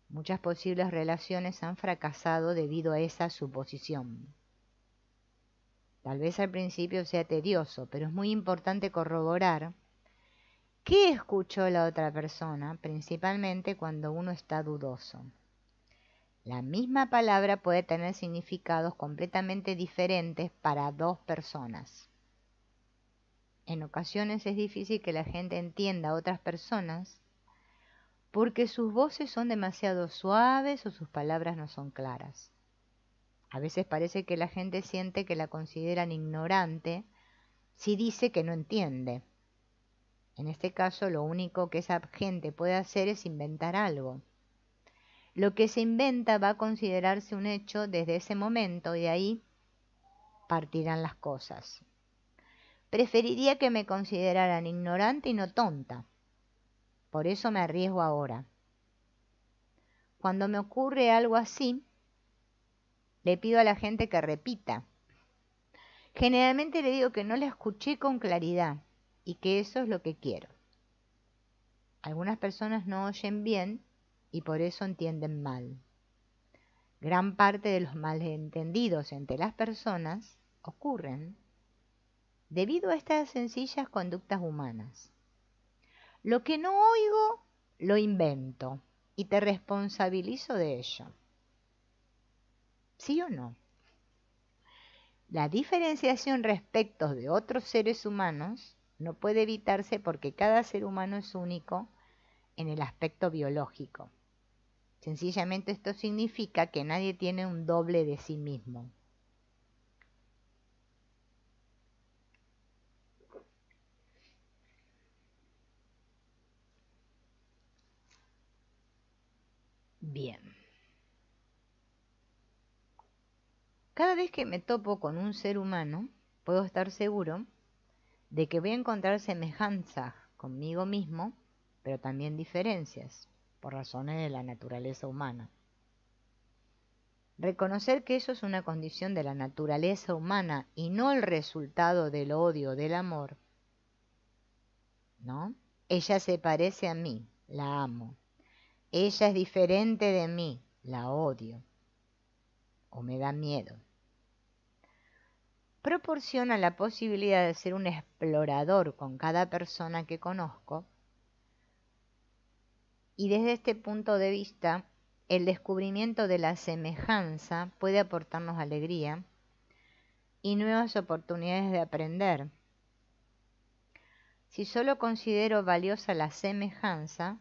Muchas posibles relaciones han fracasado debido a esa suposición. Tal vez al principio sea tedioso, pero es muy importante corroborar qué escuchó la otra persona, principalmente cuando uno está dudoso. La misma palabra puede tener significados completamente diferentes para dos personas. En ocasiones es difícil que la gente entienda a otras personas porque sus voces son demasiado suaves o sus palabras no son claras. A veces parece que la gente siente que la consideran ignorante si dice que no entiende. En este caso, lo único que esa gente puede hacer es inventar algo. Lo que se inventa va a considerarse un hecho desde ese momento y de ahí partirán las cosas. Preferiría que me consideraran ignorante y no tonta. Por eso me arriesgo ahora. Cuando me ocurre algo así, le pido a la gente que repita. Generalmente le digo que no la escuché con claridad y que eso es lo que quiero. Algunas personas no oyen bien y por eso entienden mal. Gran parte de los malentendidos entre las personas ocurren debido a estas sencillas conductas humanas. Lo que no oigo, lo invento y te responsabilizo de ello. ¿Sí o no? La diferenciación respecto de otros seres humanos no puede evitarse porque cada ser humano es único en el aspecto biológico. Sencillamente esto significa que nadie tiene un doble de sí mismo. Bien. Cada vez que me topo con un ser humano, puedo estar seguro de que voy a encontrar semejanzas conmigo mismo, pero también diferencias. por razones de la naturaleza humana. Reconocer que eso es una condición de la naturaleza humana y no el resultado del odio o del amor, ¿no? Ella se parece a mí, la amo. Ella es diferente de mí, la odio o me da miedo. Proporciona la posibilidad de ser un explorador con cada persona que conozco, y desde este punto de vista el descubrimiento de la semejanza puede aportarnos alegría y nuevas oportunidades de aprender. Si solo considero valiosa la semejanza,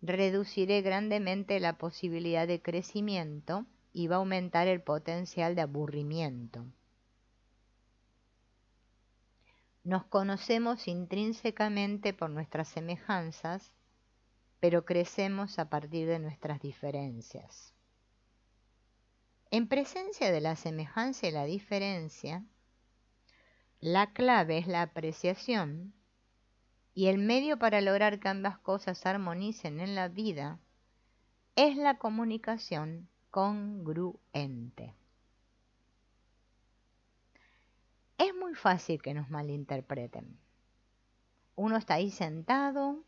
reduciré grandemente la posibilidad de crecimiento y va a aumentar el potencial de aburrimiento. Nos conocemos intrínsecamente por nuestras semejanzas, pero crecemos a partir de nuestras diferencias. En presencia de la semejanza y la diferencia, la clave es la apreciación, y el medio para lograr que ambas cosas armonicen en la vida es la comunicación congruente. Es muy fácil que nos malinterpreten. Uno está ahí sentado,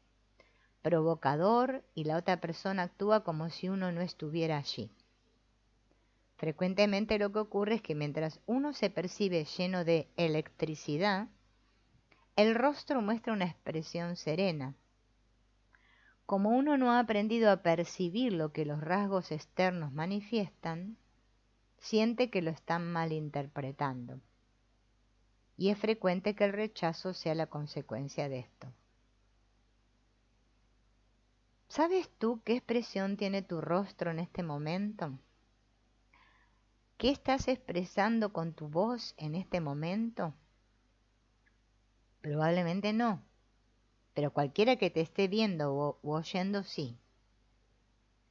provocador, y la otra persona actúa como si uno no estuviera allí. Frecuentemente lo que ocurre es que mientras uno se percibe lleno de electricidad, el rostro muestra una expresión serena. Como uno no ha aprendido a percibir lo que los rasgos externos manifiestan, siente que lo están malinterpretando. Y es frecuente que el rechazo sea la consecuencia de esto. ¿Sabes tú qué expresión tiene tu rostro en este momento? ¿Qué estás expresando con tu voz en este momento? Probablemente no, pero cualquiera que te esté viendo u oyendo, sí.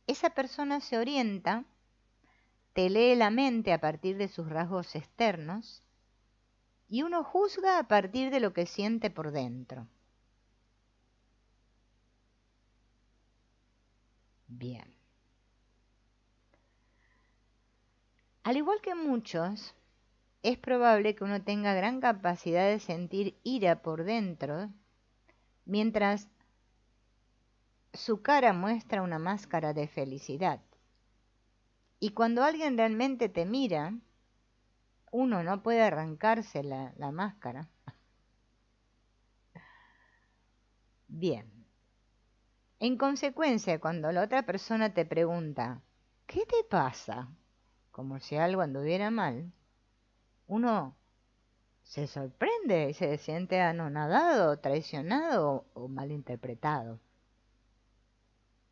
Esa persona se orienta, te lee la mente a partir de sus rasgos externos, y uno juzga a partir de lo que siente por dentro. Bien. Al igual que muchos, es probable que uno tenga gran capacidad de sentir ira por dentro, mientras su cara muestra una máscara de felicidad. Y cuando alguien realmente te mira, uno no puede arrancarse la máscara. Bien. En consecuencia, cuando la otra persona te pregunta, ¿qué te pasa? Como si algo anduviera mal, uno se sorprende y se siente anonadado, traicionado o malinterpretado.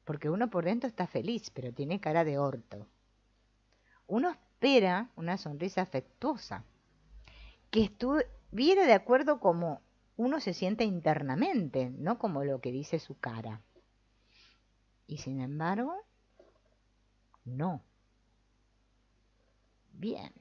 Porque uno por dentro está feliz, pero tiene cara de orto. Uno espera una sonrisa afectuosa, que estuviera de acuerdo como uno se siente internamente, no como lo que dice su cara. Y sin embargo, no. Bien.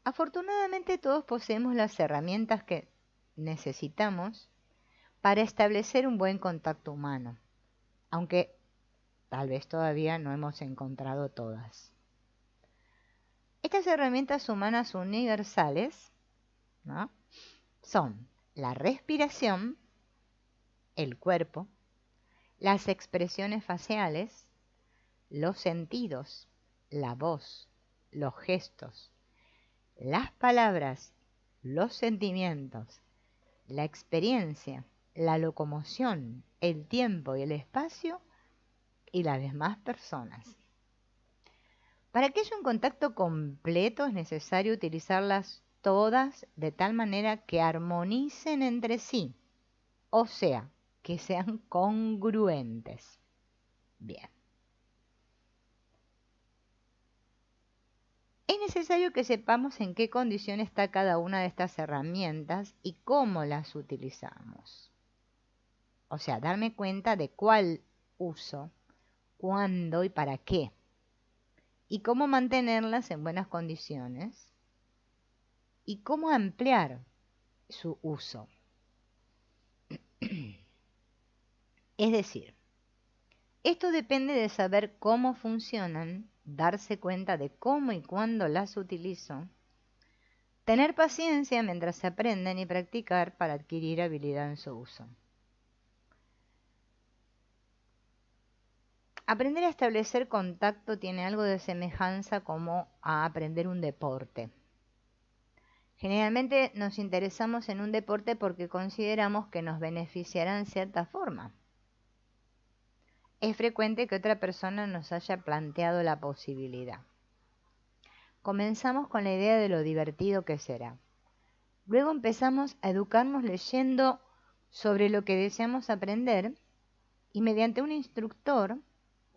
Afortunadamente todos poseemos las herramientas que necesitamos para establecer un buen contacto humano, aunque tal vez todavía no hemos encontrado todas. Estas herramientas humanas universales, ¿no?, son la respiración, el cuerpo, las expresiones faciales, los sentidos, la voz, los gestos, las palabras, los sentimientos, la experiencia, la locomoción, el tiempo y el espacio y las demás personas. Para que haya un contacto completo es necesario utilizarlas todas de tal manera que armonicen entre sí, o sea, que sean congruentes. Bien. Es necesario que sepamos en qué condición está cada una de estas herramientas y cómo las utilizamos. O sea, darme cuenta de cuál uso, cuándo y para qué. Y cómo mantenerlas en buenas condiciones y cómo ampliar su uso. Es decir, esto depende de saber cómo funcionan, darse cuenta de cómo y cuándo las utilizo, tener paciencia mientras se aprenden y practicar para adquirir habilidad en su uso. Aprender a establecer contacto tiene algo de semejanza como a aprender un deporte. Generalmente nos interesamos en un deporte porque consideramos que nos beneficiará en cierta forma. Es frecuente que otra persona nos haya planteado la posibilidad. Comenzamos con la idea de lo divertido que será. Luego empezamos a educarnos leyendo sobre lo que deseamos aprender y mediante un instructor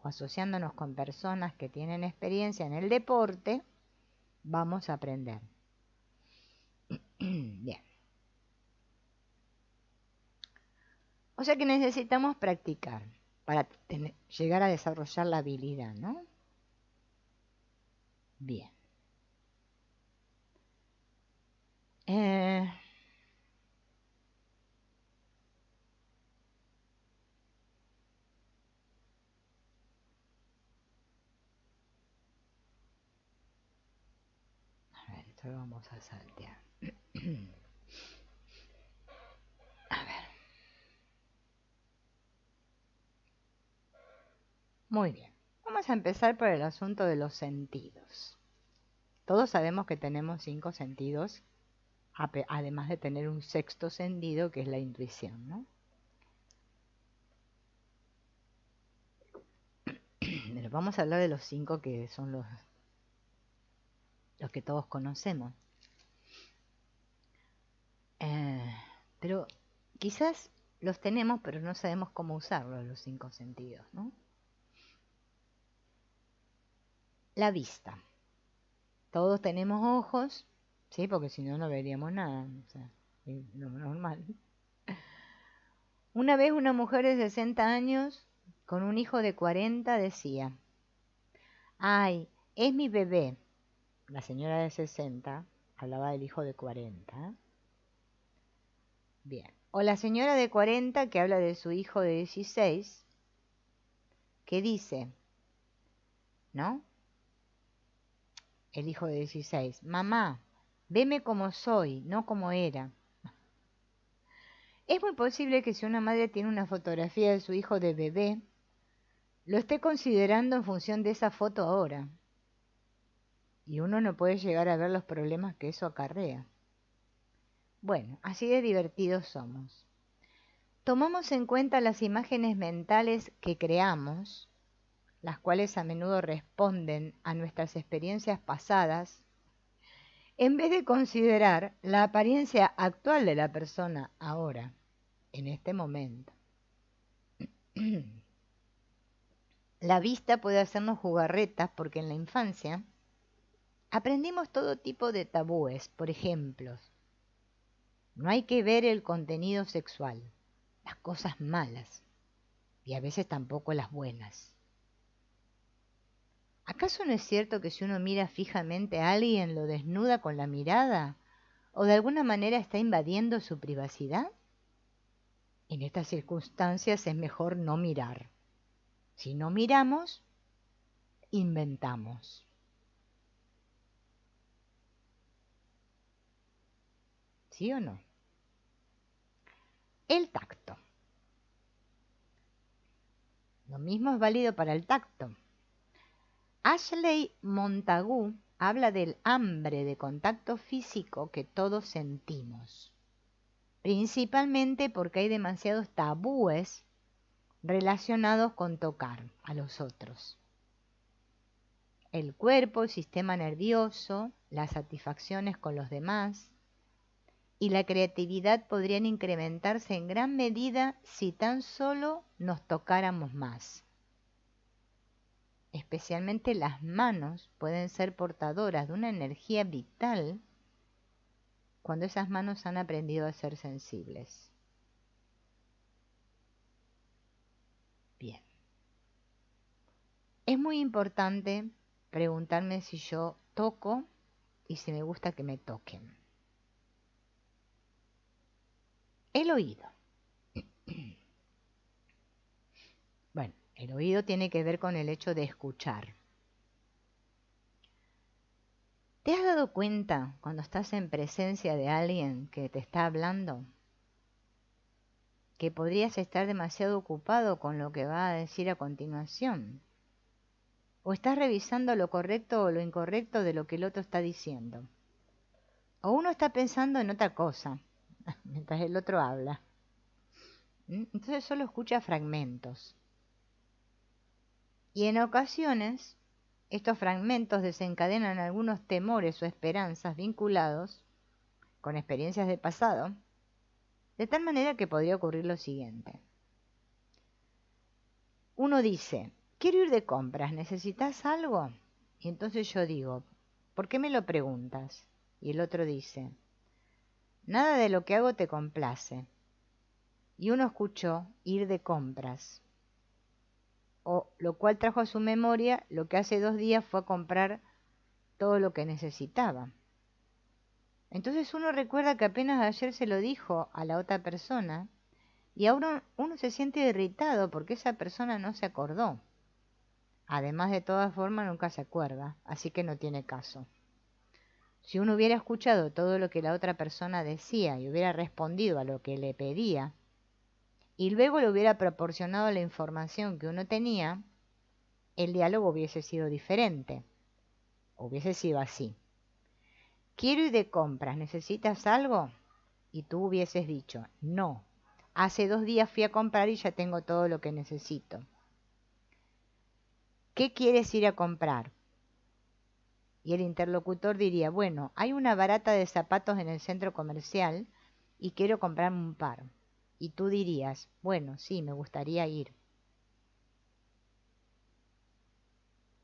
o asociándonos con personas que tienen experiencia en el deporte, vamos a aprender. Bien. O sea que necesitamos practicar para llegar a desarrollar la habilidad, ¿no? Bien. A ver, esto lo vamos a saltear. A ver. Muy bien. Vamos a empezar por el asunto de los sentidos. Todos sabemos que tenemos 5 sentidos, además de tener un sexto sentido que es la intuición, ¿no? Pero vamos a hablar de los 5 que son los que todos conocemos. Pero quizás los tenemos, pero no sabemos cómo usarlos, los 5 sentidos, ¿no? La vista. Todos tenemos ojos, ¿sí? Porque si no, no veríamos nada. O sea, es lo normal. Una vez una mujer de 60 años con un hijo de 40 decía: ay, es mi bebé. La señora de 60 hablaba del hijo de 40. Bien. O la señora de 40 que habla de su hijo de 16, que dice, ¿no? El hijo de 16, mamá, veme como soy, no como era. Es muy posible que si una madre tiene una fotografía de su hijo de bebé, lo esté considerando en función de esa foto ahora. Y uno no puede llegar a ver los problemas que eso acarrea. Bueno, así de divertidos somos. Tomamos en cuenta las imágenes mentales que creamos, las cuales a menudo responden a nuestras experiencias pasadas, en vez de considerar la apariencia actual de la persona ahora, en este momento. La vista puede hacernos jugarretas porque en la infancia aprendimos todo tipo de tabúes. Por ejemplo, no hay que ver el contenido sexual, las cosas malas y a veces tampoco las buenas. ¿Acaso no es cierto que si uno mira fijamente a alguien lo desnuda con la mirada o de alguna manera está invadiendo su privacidad? En estas circunstancias es mejor no mirar. Si no miramos, inventamos. ¿Sí o no? El tacto. Lo mismo es válido para el tacto. Ashley Montagu habla del hambre de contacto físico que todos sentimos, principalmente porque hay demasiados tabúes relacionados con tocar a los otros. El cuerpo, el sistema nervioso, las satisfacciones con los demás y la creatividad podrían incrementarse en gran medida si tan solo nos tocáramos más. Especialmente las manos pueden ser portadoras de una energía vital cuando esas manos han aprendido a ser sensibles. Bien. Es muy importante preguntarme si yo toco y si me gusta que me toquen. El oído. Bueno, el oído tiene que ver con el hecho de escuchar. ¿Te has dado cuenta cuando estás en presencia de alguien que te está hablando que podrías estar demasiado ocupado con lo que va a decir a continuación? ¿O estás revisando lo correcto o lo incorrecto de lo que el otro está diciendo? O uno está pensando en otra cosa mientras el otro habla. Entonces solo escucha fragmentos. Y en ocasiones estos fragmentos desencadenan algunos temores o esperanzas vinculados con experiencias del pasado, de tal manera que podría ocurrir lo siguiente. Uno dice, quiero ir de compras, ¿necesitas algo? Y entonces yo digo, ¿por qué me lo preguntas? Y el otro dice, nada de lo que hago te complace. Y uno escuchó ir de compras, o lo cual trajo a su memoria lo que hace 2 días fue a comprar todo lo que necesitaba. Entonces uno recuerda que apenas ayer se lo dijo a la otra persona y ahora uno se siente irritado porque esa persona no se acordó. Además, de todas formas, nunca se acuerda, así que no tiene caso. Si uno hubiera escuchado todo lo que la otra persona decía y hubiera respondido a lo que le pedía, y luego le hubiera proporcionado la información que uno tenía, el diálogo hubiese sido diferente. Hubiese sido así. Quiero ir de compras, ¿necesitas algo? Y tú hubieses dicho, no. Hace 2 días fui a comprar y ya tengo todo lo que necesito. ¿Qué quieres ir a comprar? Y el interlocutor diría, bueno, hay una barata de zapatos en el centro comercial y quiero comprarme un par. Y tú dirías, bueno, sí, me gustaría ir.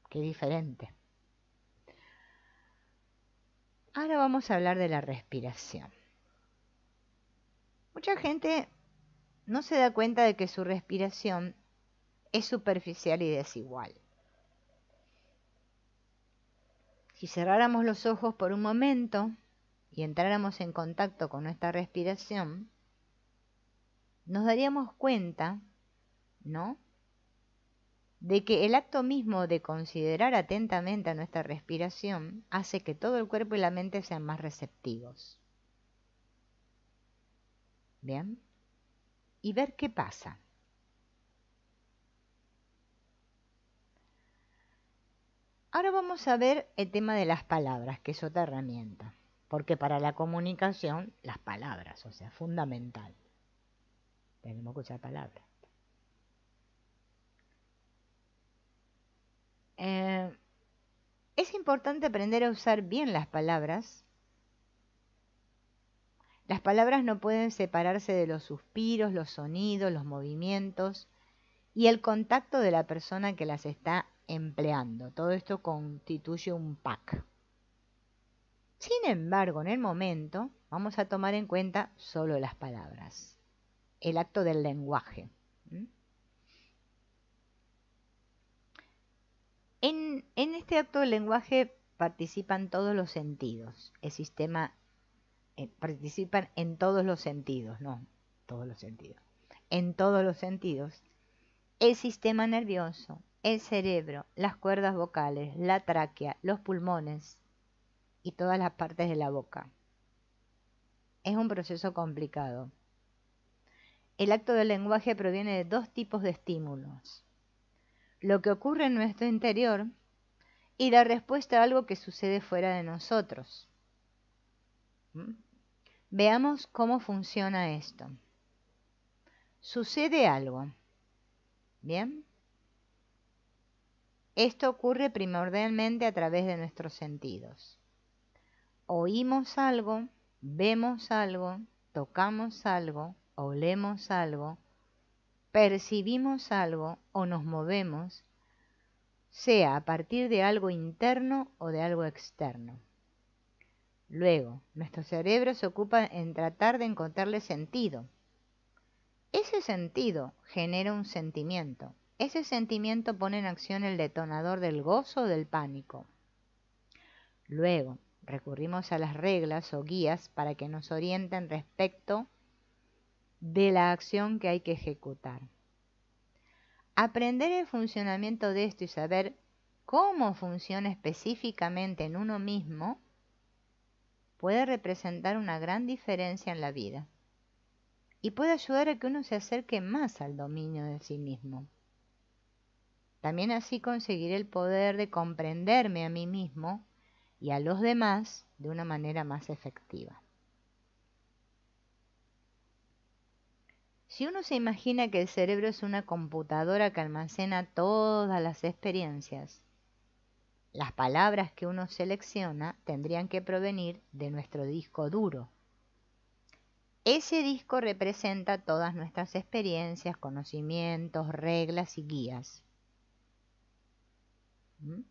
Qué diferente. Ahora vamos a hablar de la respiración. Mucha gente no se da cuenta de que su respiración es superficial y desigual. Si cerráramos los ojos por un momento y entráramos en contacto con nuestra respiración, nos daríamos cuenta, ¿no?, de que el acto mismo de considerar atentamente a nuestra respiración hace que todo el cuerpo y la mente sean más receptivos. ¿Bien? Y ver qué pasa. Ahora vamos a ver el tema de las palabras, que es otra herramienta. Porque para la comunicación, las palabras, o sea, fundamental. Tenemos que usar palabras. Es importante aprender a usar bien las palabras. Las palabras no pueden separarse de los suspiros, los sonidos, los movimientos y el contacto de la persona que las está empleando. Todo esto constituye un pack. Sin embargo, en el momento vamos a tomar en cuenta solo las palabras, el acto del lenguaje. En este acto del lenguaje participan todos los sentidos. El sistema participan en todos los sentidos, no todos los sentidos. En todos los sentidos. El sistema nervioso, el cerebro, las cuerdas vocales, la tráquea, los pulmones y todas las partes de la boca. Es un proceso complicado. El acto del lenguaje proviene de 2 tipos de estímulos: lo que ocurre en nuestro interior y la respuesta a algo que sucede fuera de nosotros. Veamos cómo funciona esto. Sucede algo. ¿Bien? Esto ocurre primordialmente a través de nuestros sentidos. Oímos algo, vemos algo, tocamos algo, olemos algo, percibimos algo o nos movemos, sea a partir de algo interno o de algo externo. Luego, nuestro cerebro se ocupa en tratar de encontrarle sentido. Ese sentido genera un sentimiento. Ese sentimiento pone en acción el detonador del gozo o del pánico. Luego, recurrimos a las reglas o guías para que nos orienten respecto de la acción que hay que ejecutar. Aprender el funcionamiento de esto y saber cómo funciona específicamente en uno mismo puede representar una gran diferencia en la vida y puede ayudar a que uno se acerque más al dominio de sí mismo. También así conseguir el poder de comprenderme a mí mismo y a los demás de una manera más efectiva. Si uno se imagina que el cerebro es una computadora que almacena todas las experiencias, las palabras que uno selecciona tendrían que provenir de nuestro disco duro. Ese disco representa todas nuestras experiencias, conocimientos, reglas y guías. ¿Mm?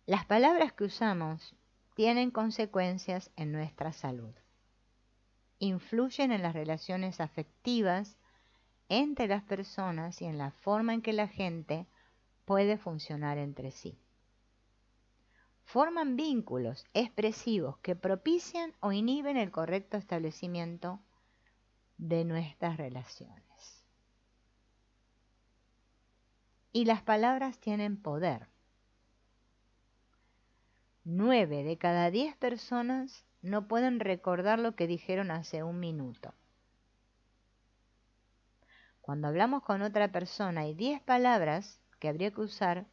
Las palabras que usamos tienen consecuencias en nuestra salud. Influyen en las relaciones afectivas entre las personas y en la forma en que la gente puede funcionar entre sí. Forman vínculos expresivos que propician o inhiben el correcto establecimiento de nuestras relaciones. Y las palabras tienen poder. 9 de cada 10 personas no pueden recordar lo que dijeron hace un minuto. Cuando hablamos con otra persona hay 10 palabras que habría que usar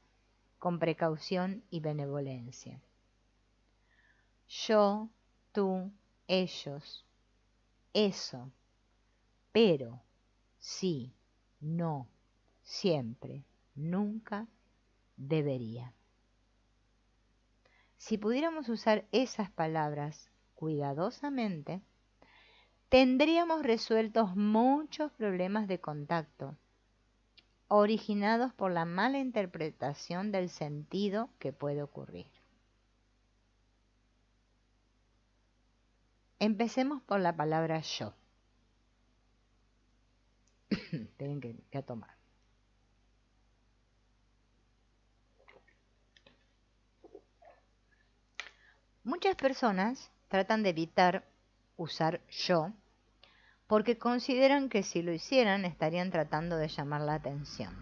con precaución y benevolencia. Yo, tú, ellos, eso, pero, sí, no, siempre, nunca, debería. Si pudiéramos usar esas palabras cuidadosamente, tendríamos resueltos muchos problemas de contacto originados por la mala interpretación del sentido que puede ocurrir. Empecemos por la palabra yo. Tienen que tomar. Muchas personas tratan de evitar usar yo porque consideran que si lo hicieran estarían tratando de llamar la atención,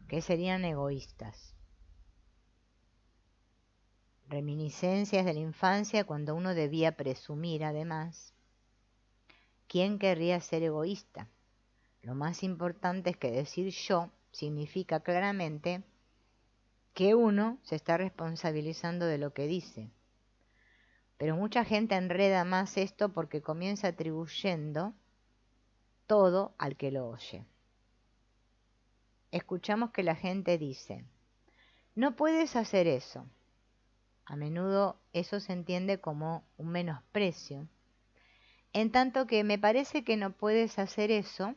que serían egoístas. Reminiscencias de la infancia cuando uno debía presumir además. ¿Quién querría ser egoísta? Lo más importante es que decir yo significa claramente que uno se está responsabilizando de lo que dice. Pero mucha gente enreda más esto porque comienza atribuyendo todo al que lo oye. Escuchamos que la gente dice, no puedes hacer eso. A menudo eso se entiende como un menosprecio. En tanto que me parece que no puedes hacer eso,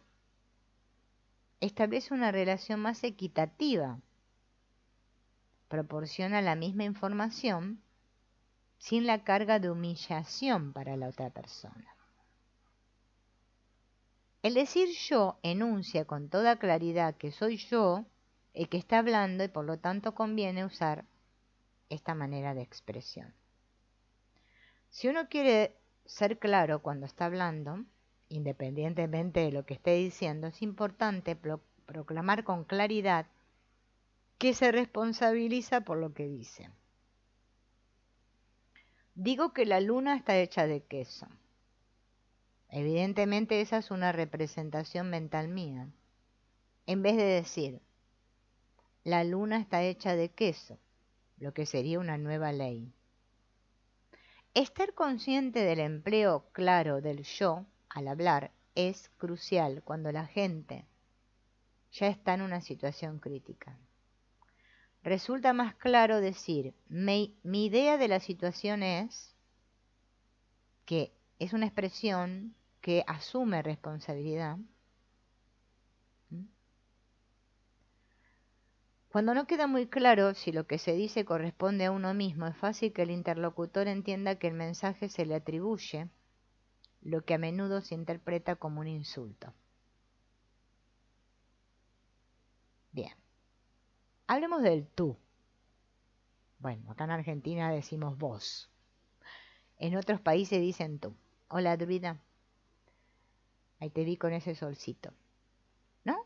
establece una relación más equitativa. Proporciona la misma información sin la carga de humillación para la otra persona. El decir yo enuncia con toda claridad que soy yo el que está hablando y por lo tanto conviene usar esta manera de expresión. Si uno quiere ser claro cuando está hablando, independientemente de lo que esté diciendo, es importante proclamar con claridad que se responsabiliza por lo que dice. Digo que la luna está hecha de queso. Evidentemente esa es una representación mental mía. En vez de decir, la luna está hecha de queso, lo que sería una nueva ley. Estar consciente del empleo claro del yo al hablar es crucial cuando la gente ya está en una situación crítica. Resulta más claro decir, mi idea de la situación es que es una expresión que asume responsabilidad. Cuando no queda muy claro si lo que se dice corresponde a uno mismo, es fácil que el interlocutor entienda que el mensaje se le atribuye, lo que a menudo se interpreta como un insulto. Bien, hablemos del tú. Bueno, acá en Argentina decimos vos. En otros países dicen tú. Hola, druida. Ahí te vi con ese solcito. ¿No?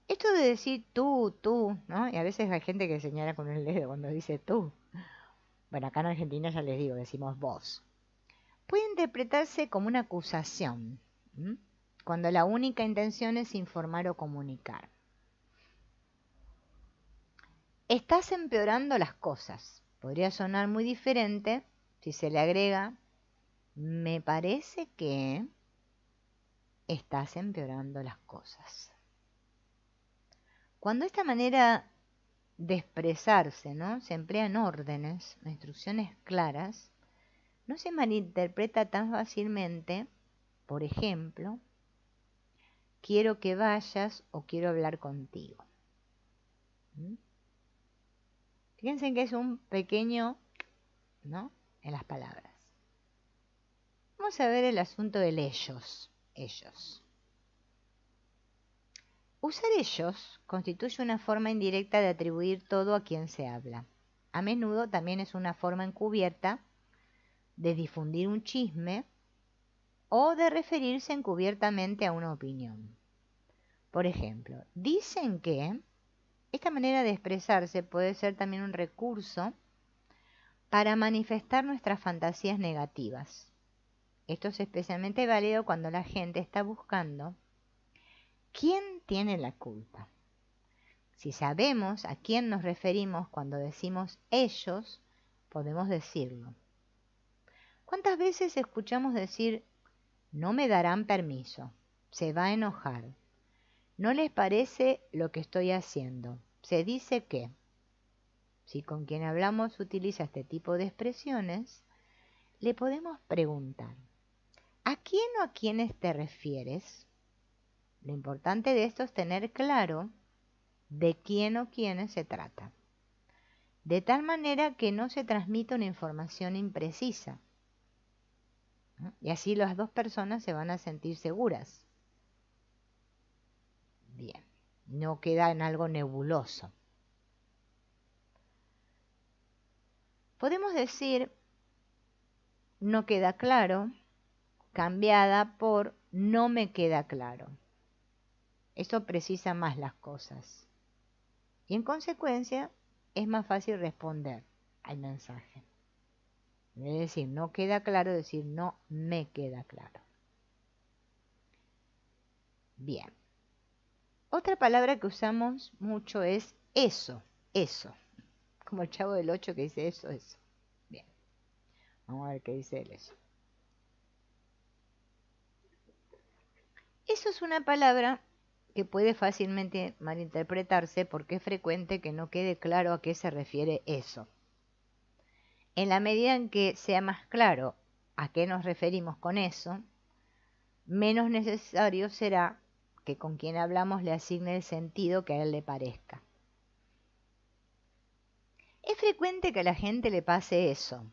Esto de decir tú, ¿no? Y a veces hay gente que señala con el dedo cuando dice tú. Bueno, acá en Argentina ya les digo, decimos vos. Puede interpretarse como una acusación, ¿m? Cuando la única intención es informar o comunicar. Estás empeorando las cosas. Podría sonar muy diferente si se le agrega, me parece que estás empeorando las cosas. Cuando esta manera de expresarse, ¿no?, se emplean órdenes o instrucciones claras, no se malinterpreta tan fácilmente. Por ejemplo, quiero que vayas o quiero hablar contigo. ¿Mm? Fíjense que es un pequeño, ¿no?, en las palabras. Vamos a ver el asunto del ellos. Ellos. Usar ellos constituye una forma indirecta de atribuir todo a quien se habla. A menudo también es una forma encubierta de difundir un chisme o de referirse encubiertamente a una opinión. Por ejemplo, dicen que esta manera de expresarse puede ser también un recurso para manifestar nuestras fantasías negativas. Esto es especialmente válido cuando la gente está buscando quién tiene la culpa. Si sabemos a quién nos referimos cuando decimos ellos, podemos decirlo. ¿Cuántas veces escuchamos decir, no me darán permiso, se va a enojar, no les parece lo que estoy haciendo? Se dice que, si con quien hablamos utiliza este tipo de expresiones, le podemos preguntar, ¿a quién o a quiénes te refieres? Lo importante de esto es tener claro de quién o quiénes se trata, de tal manera que no se transmita una información imprecisa, ¿no? Y así las dos personas se van a sentir seguras. Bien, no queda en algo nebuloso. Podemos decir, no queda claro, cambiada por no me queda claro. Eso precisa más las cosas. Y en consecuencia, es más fácil responder al mensaje. En vez de decir no queda claro, decir no me queda claro. Bien. Otra palabra que usamos mucho es eso, eso. Como el Chavo del 8 que dice eso, eso. Bien. Vamos a ver qué dice él eso. Eso es una palabra que puede fácilmente malinterpretarse porque es frecuente que no quede claro a qué se refiere eso. En la medida en que sea más claro a qué nos referimos con eso, menos necesario será que con quien hablamos le asigne el sentido que a él le parezca. Es frecuente que a la gente le pase eso.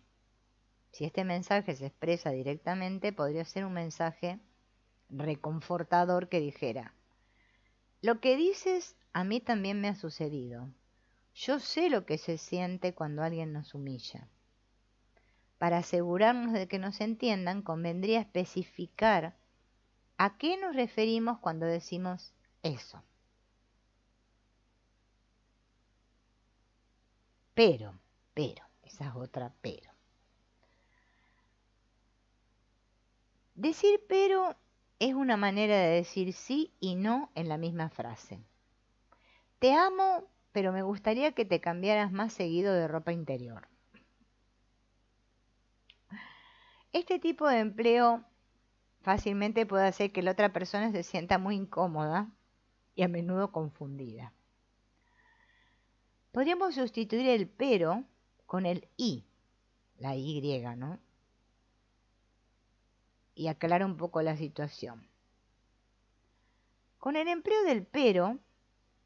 Si este mensaje se expresa directamente, podría ser un mensaje reconfortador que dijera, lo que dices a mí también me ha sucedido. Yo sé lo que se siente cuando alguien nos humilla. Para asegurarnos de que nos entiendan, convendría especificar a qué nos referimos cuando decimos eso. Pero, esa es otra pero. Decir pero es una manera de decir sí y no en la misma frase. Te amo, pero me gustaría que te cambiaras más seguido de ropa interior. Este tipo de empleo fácilmente puede hacer que la otra persona se sienta muy incómoda y a menudo confundida. Podríamos sustituir el pero con el y, la y, ¿no? Y aclarar un poco la situación. Con el empleo del pero,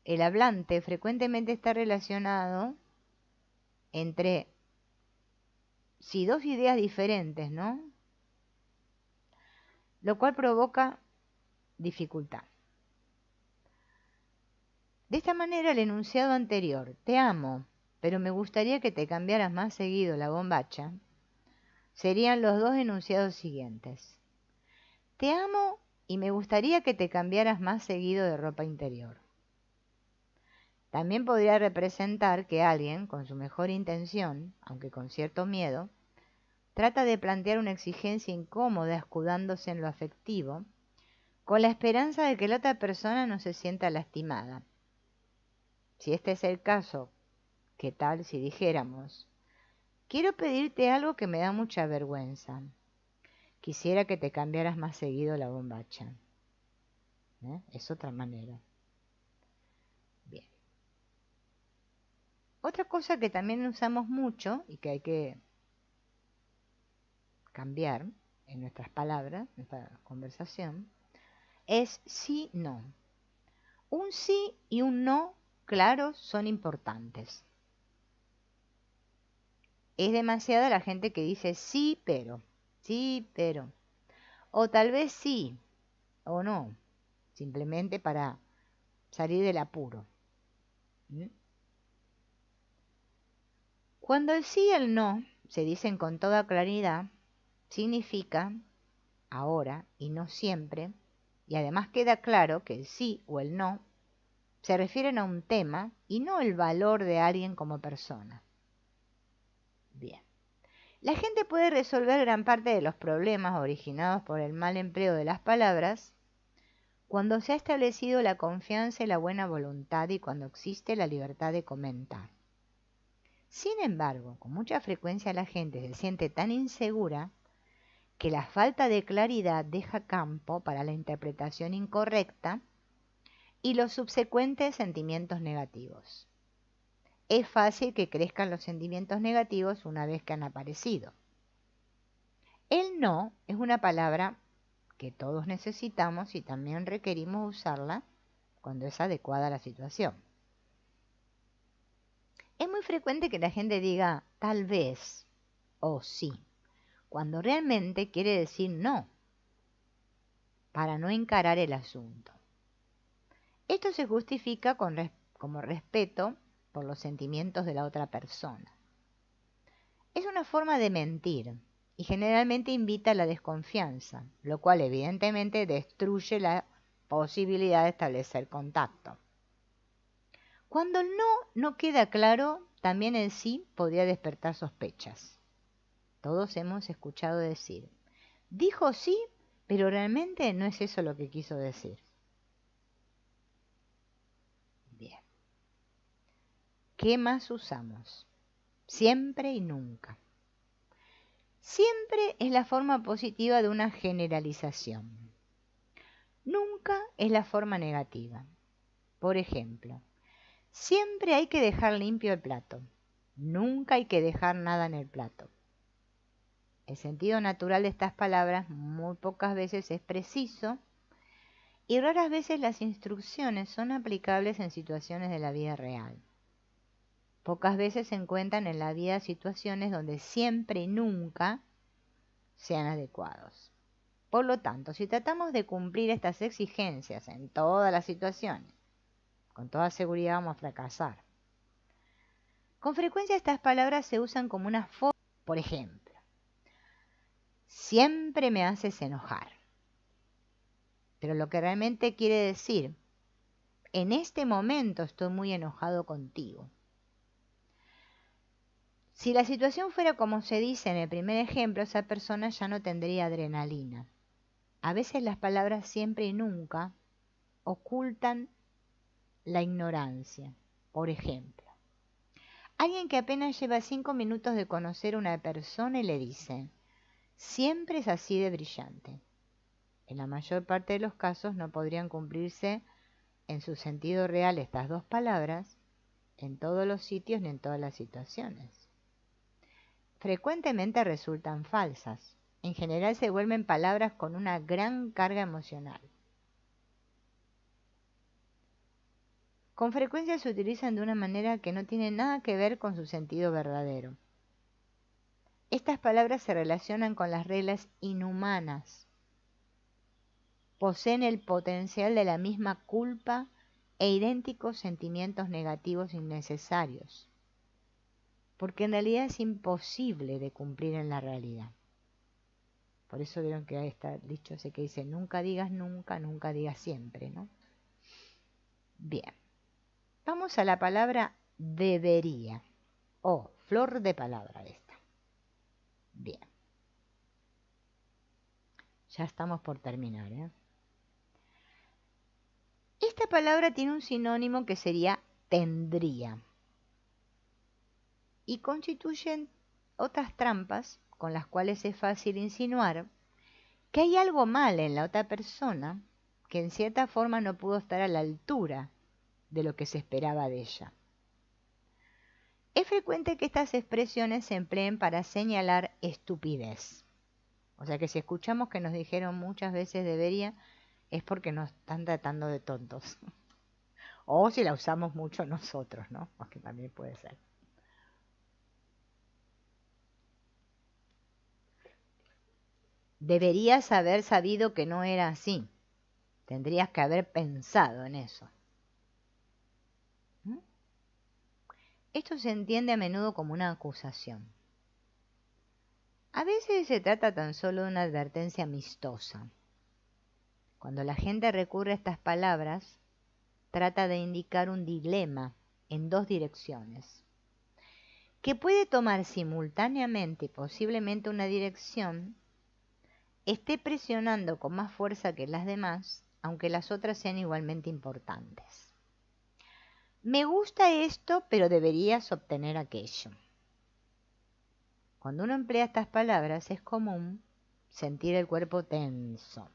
el hablante frecuentemente está relacionado entre si dos ideas diferentes, ¿no? Lo cual provoca dificultad. De esta manera, el enunciado anterior, te amo, pero me gustaría que te cambiaras más seguido la bombacha, serían los dos enunciados siguientes. Te amo y me gustaría que te cambiaras más seguido de ropa interior. También podría representar que alguien, con su mejor intención, aunque con cierto miedo, trata de plantear una exigencia incómoda escudándose en lo afectivo, con la esperanza de que la otra persona no se sienta lastimada. Si este es el caso, ¿qué tal si dijéramos: quiero pedirte algo que me da mucha vergüenza? Quisiera que te cambiaras más seguido la bombacha. Es otra manera. Bien. Otra cosa que también usamos mucho y que hay que cambiar en nuestras palabras, en nuestra conversación, es sí, no. Un sí y un no claros son importantes. Es demasiada la gente que dice sí, pero, o tal vez sí, o no, simplemente para salir del apuro. Cuando el sí y el no se dicen con toda claridad, significa ahora y no siempre, y además queda claro que el sí o el no se refieren a un tema y no el valor de alguien como persona. Bien. La gente puede resolver gran parte de los problemas originados por el mal empleo de las palabras cuando se ha establecido la confianza y la buena voluntad y cuando existe la libertad de comentar. Sin embargo, con mucha frecuencia la gente se siente tan insegura que la falta de claridad deja campo para la interpretación incorrecta y los subsecuentes sentimientos negativos. Es fácil que crezcan los sentimientos negativos una vez que han aparecido. El no es una palabra que todos necesitamos y también requerimos usarla cuando es adecuada a la situación. Es muy frecuente que la gente diga tal vez o sí, cuando realmente quiere decir no, para no encarar el asunto. Esto se justifica como respeto por los sentimientos de la otra persona. Es una forma de mentir y generalmente invita a la desconfianza, lo cual evidentemente destruye la posibilidad de establecer contacto. Cuando el no queda claro, también el sí podría despertar sospechas. Todos hemos escuchado decir: dijo sí, pero realmente no es eso lo que quiso decir. Bien. ¿Qué más usamos? Siempre y nunca. Siempre es la forma positiva de una generalización. Nunca es la forma negativa. Por ejemplo, siempre hay que dejar limpio el plato. Nunca hay que dejar nada en el plato. El sentido natural de estas palabras muy pocas veces es preciso y raras veces las instrucciones son aplicables en situaciones de la vida real. Pocas veces se encuentran en la vida situaciones donde siempre y nunca sean adecuados. Por lo tanto, si tratamos de cumplir estas exigencias en todas las situaciones, con toda seguridad vamos a fracasar. Con frecuencia estas palabras se usan como una forma, por ejemplo, siempre me haces enojar. Pero lo que realmente quiere decir: en este momento estoy muy enojado contigo. Si la situación fuera como se dice en el primer ejemplo, esa persona ya no tendría adrenalina. A veces las palabras siempre y nunca ocultan la ignorancia. Por ejemplo, alguien que apenas lleva 5 minutos de conocer a una persona y le dice: siempre es así de brillante. En la mayor parte de los casos no podrían cumplirse en su sentido real estas dos palabras en todos los sitios ni en todas las situaciones. Frecuentemente resultan falsas. En general se vuelven palabras con una gran carga emocional. Con frecuencia se utilizan de una manera que no tiene nada que ver con su sentido verdadero. Estas palabras se relacionan con las reglas inhumanas. Poseen el potencial de la misma culpa e idénticos sentimientos negativos innecesarios. porque en realidad es imposible de cumplir en la realidad. Por eso vieron que ahí está el dicho ese que dice, nunca digas nunca, nunca digas siempre, ¿no? Bien, vamos a la palabra debería. Oh, flor de palabra esta. Bien. Ya estamos por terminar, ¿eh? Esta palabra tiene un sinónimo que sería tendría. Y constituyen otras trampas con las cuales es fácil insinuar que hay algo mal en la otra persona que en cierta forma no pudo estar a la altura de lo que se esperaba de ella. Es frecuente que estas expresiones se empleen para señalar estupidez. O sea que si escuchamos que nos dijeron muchas veces debería, es porque nos están tratando de tontos. O si la usamos mucho nosotros, ¿no? Porque también puede ser. Deberías haber sabido que no era así. Tendrías que haber pensado en eso. ¿Mm? Esto se entiende a menudo como una acusación. A veces se trata tan solo de una advertencia amistosa. Cuando la gente recurre a estas palabras, trata de indicar un dilema en dos direcciones, que puede tomar simultáneamente y posiblemente una dirección esté presionando con más fuerza que las demás, aunque las otras sean igualmente importantes. Me gusta esto, pero deberías obtener aquello. Cuando uno emplea estas palabras es común sentir el cuerpo tenso.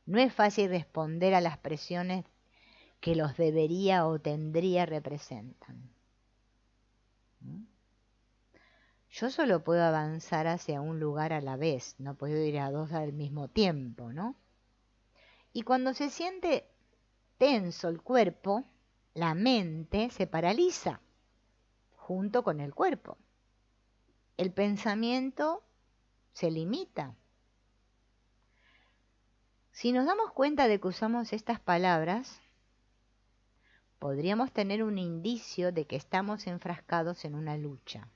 No es fácil responder a las presiones que los debería o tendría representan. Yo solo puedo avanzar hacia un lugar a la vez, no puedo ir a dos al mismo tiempo, ¿no? Y cuando se siente tenso el cuerpo, la mente se paraliza junto con el cuerpo. El pensamiento se limita. Si nos damos cuenta de que usamos estas palabras, podríamos tener un indicio de que estamos enfrascados en una lucha.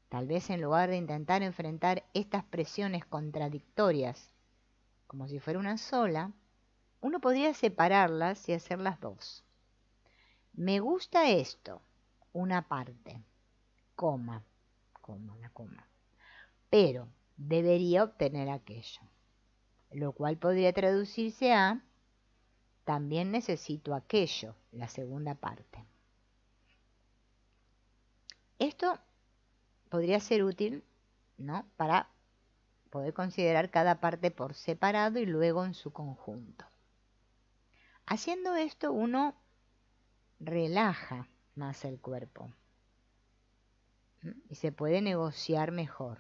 Tal vez en lugar de intentar enfrentar estas presiones contradictorias como si fuera una sola, uno podría separarlas y hacerlas dos. Me gusta esto, una parte, coma, la coma, pero debería obtener aquello, lo cual podría traducirse a también necesito aquello, la segunda parte. Esto podría ser útil, ¿no?, para poder considerar cada parte por separado y luego en su conjunto. Haciendo esto uno relaja más el cuerpo y se puede negociar mejor.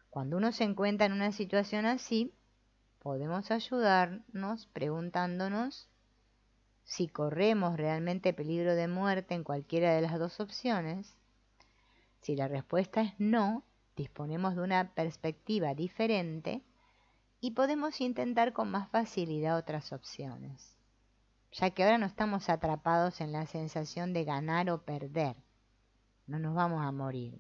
Cuando uno se encuentra en una situación así, podemos ayudarnos preguntándonos si corremos realmente peligro de muerte en cualquiera de las dos opciones. Si la respuesta es no, disponemos de una perspectiva diferente y podemos intentar con más facilidad otras opciones, ya que ahora no estamos atrapados en la sensación de ganar o perder. No nos vamos a morir.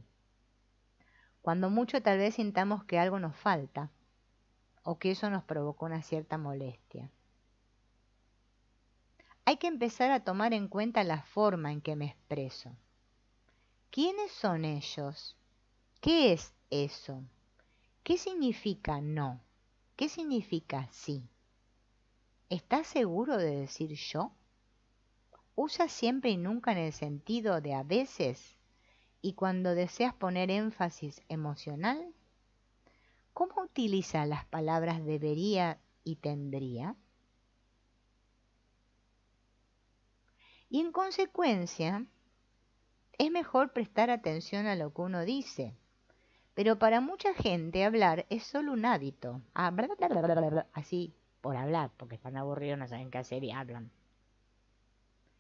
Cuando mucho tal vez sintamos que algo nos falta o que eso nos provocó una cierta molestia. Hay que empezar a tomar en cuenta la forma en que me expreso. ¿Quiénes son ellos? ¿Qué es eso? ¿Qué significa no? ¿Qué significa sí? ¿Estás seguro de decir yo? ¿Usa siempre y nunca en el sentido de a veces? Y cuando deseas poner énfasis emocional, ¿cómo utiliza las palabras debería y tendría? Y en consecuencia, es mejor prestar atención a lo que uno dice. Pero para mucha gente hablar es solo un hábito. Así por hablar, porque están aburridos, no saben qué hacer y hablan.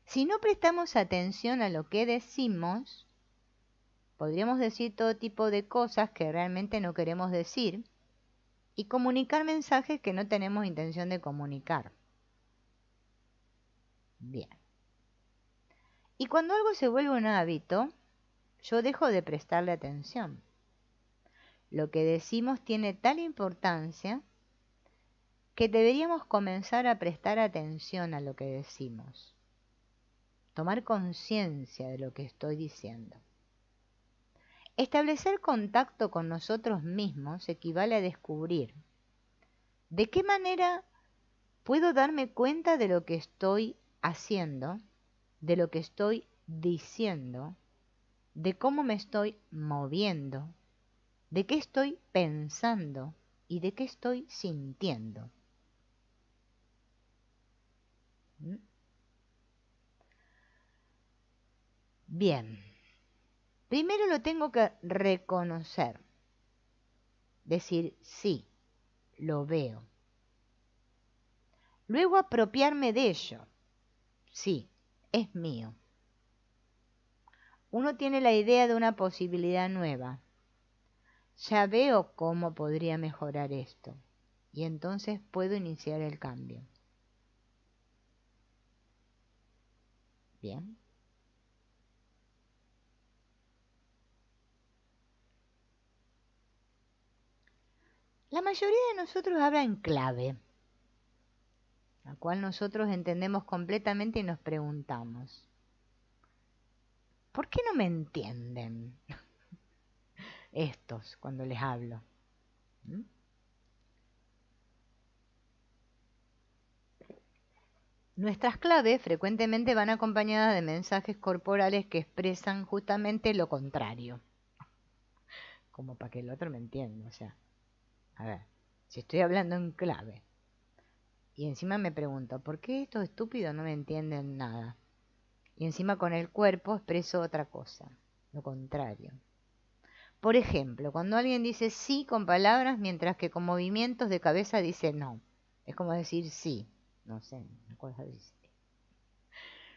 Si no prestamos atención a lo que decimos, podríamos decir todo tipo de cosas que realmente no queremos decir y comunicar mensajes que no tenemos intención de comunicar. Bien. Y cuando algo se vuelve un hábito, yo dejo de prestarle atención. Lo que decimos tiene tal importancia que deberíamos comenzar a prestar atención a lo que decimos, tomar conciencia de lo que estoy diciendo. Establecer contacto con nosotros mismos equivale a descubrir de qué manera puedo darme cuenta de lo que estoy haciendo, de lo que estoy diciendo, de cómo me estoy moviendo, de qué estoy pensando y de qué estoy sintiendo. Bien, primero lo tengo que reconocer, decir sí, lo veo. Luego apropiarme de ello, sí, es mío. Uno tiene la idea de una posibilidad nueva. Ya veo cómo podría mejorar esto y entonces puedo iniciar el cambio. Bien. La mayoría de nosotros habla en clave, la cual nosotros entendemos completamente y nos preguntamos, ¿por qué no me entienden estos cuando les hablo? ¿Mm? Nuestras claves frecuentemente van acompañadas de mensajes corporales que expresan justamente lo contrario, como para que el otro me entienda. O sea, a ver, si estoy hablando en clave y encima me pregunto, ¿por qué estos estúpidos no me entienden nada? Y encima con el cuerpo expreso otra cosa, lo contrario. Por ejemplo, cuando alguien dice sí con palabras, mientras que con movimientos de cabeza dice no. Es como decir sí, no sé, una cosa así.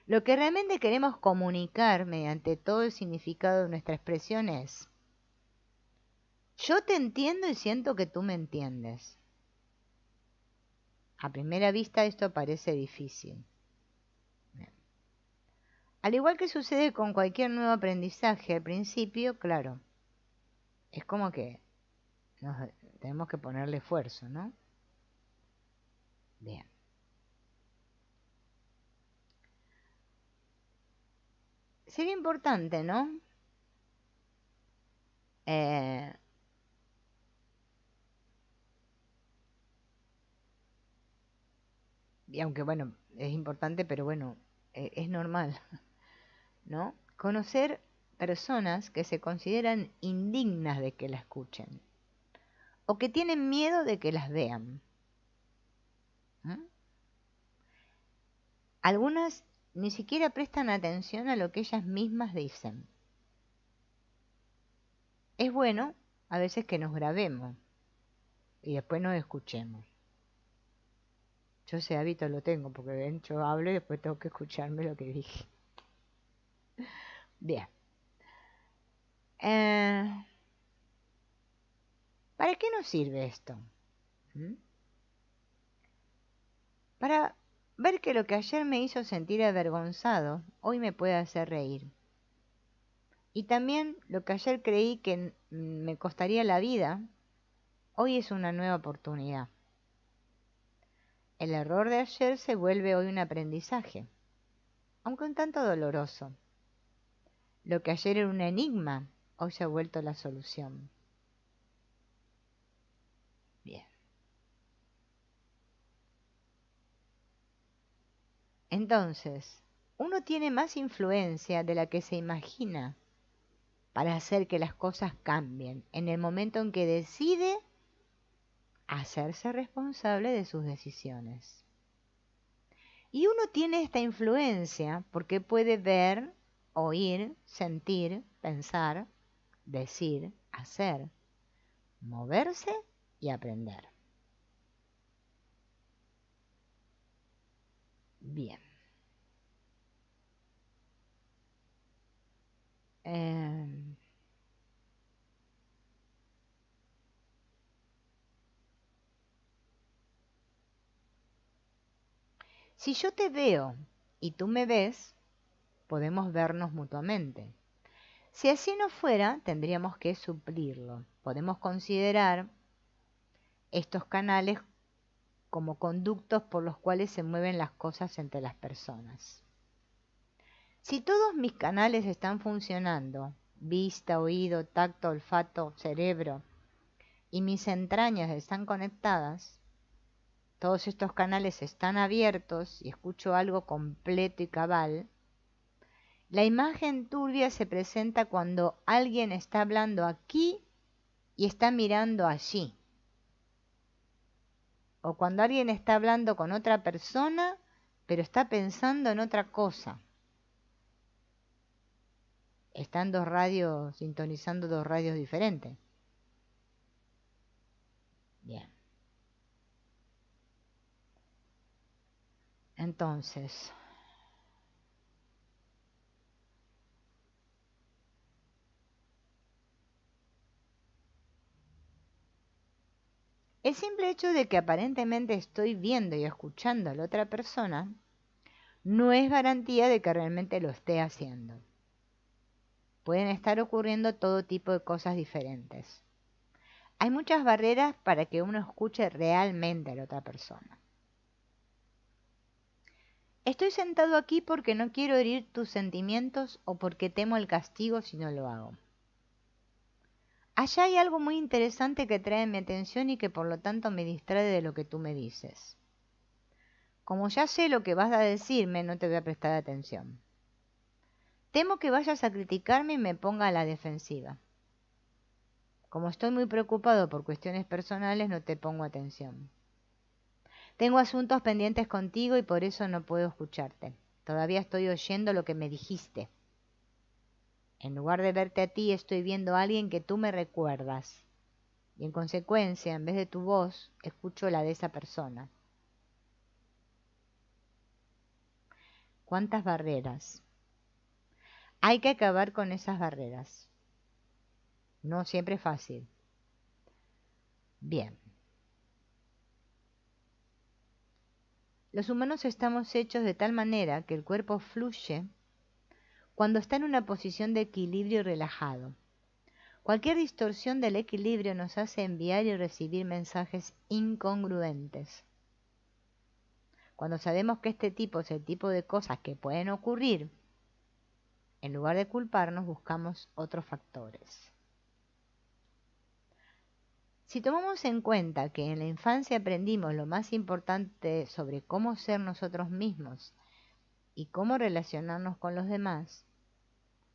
Lo que realmente queremos comunicar mediante todo el significado de nuestra expresión es: yo te entiendo y siento que tú me entiendes. A primera vista esto parece difícil. Al igual que sucede con cualquier nuevo aprendizaje, al principio, claro, es como que tenemos que ponerle esfuerzo, ¿no? Bien. Sería importante, ¿no? Y aunque bueno, es importante, pero bueno, es normal, ¿no? Conocer personas que se consideran indignas de que la escuchen o que tienen miedo de que las vean. Algunas ni siquiera prestan atención a lo que ellas mismas dicen. Es bueno a veces que nos grabemos y después nos escuchemos. Yo ese hábito lo tengo porque ven, yo hablo y después tengo que escucharme lo que dije. Bien. ¿Para qué nos sirve esto? Para ver que lo que ayer me hizo sentir avergonzado, hoy me puede hacer reír. Y también lo que ayer creí que me costaría la vida, hoy es una nueva oportunidad. El error de ayer se vuelve hoy un aprendizaje, aunque un tanto doloroso. Lo que ayer era un enigma, hoy se ha vuelto la solución. Bien. Entonces, uno tiene más influencia de la que se imagina para hacer que las cosas cambien en el momento en que decide hacerse responsable de sus decisiones. Y uno tiene esta influencia porque puede ver, oír, sentir, pensar, decir, hacer, moverse y aprender. Bien. Si yo te veo y tú me ves, podemos vernos mutuamente. Si así no fuera, tendríamos que suplirlo. Podemos considerar estos canales como conductos por los cuales se mueven las cosas entre las personas. Si todos mis canales están funcionando, vista, oído, tacto, olfato, cerebro, y mis entrañas están conectadas, todos estos canales están abiertos y escucho algo completo y cabal, la imagen turbia se presenta cuando alguien está hablando aquí y está mirando allí. O cuando alguien está hablando con otra persona, pero está pensando en otra cosa. Están dos radios, sintonizando dos radios diferentes. Bien. Entonces, el simple hecho de que aparentemente estoy viendo y escuchando a la otra persona no es garantía de que realmente lo esté haciendo. Pueden estar ocurriendo todo tipo de cosas diferentes. Hay muchas barreras para que uno escuche realmente a la otra persona. Estoy sentado aquí porque no quiero herir tus sentimientos o porque temo el castigo si no lo hago. Allá hay algo muy interesante que trae mi atención y que por lo tanto me distrae de lo que tú me dices. Como ya sé lo que vas a decirme, no te voy a prestar atención. Temo que vayas a criticarme y me ponga a la defensiva. Como estoy muy preocupado por cuestiones personales, no te pongo atención. Tengo asuntos pendientes contigo y por eso no puedo escucharte. Todavía estoy oyendo lo que me dijiste. En lugar de verte a ti, estoy viendo a alguien que tú me recuerdas. Y en consecuencia, en vez de tu voz, escucho la de esa persona. ¿Cuántas barreras? Hay que acabar con esas barreras. No siempre es fácil. Bien. Los humanos estamos hechos de tal manera que el cuerpo fluye cuando está en una posición de equilibrio y relajado. Cualquier distorsión del equilibrio nos hace enviar y recibir mensajes incongruentes. Cuando sabemos que este tipo es el tipo de cosas que pueden ocurrir, en lugar de culparnos, buscamos otros factores. Si tomamos en cuenta que en la infancia aprendimos lo más importante sobre cómo ser nosotros mismos y cómo relacionarnos con los demás,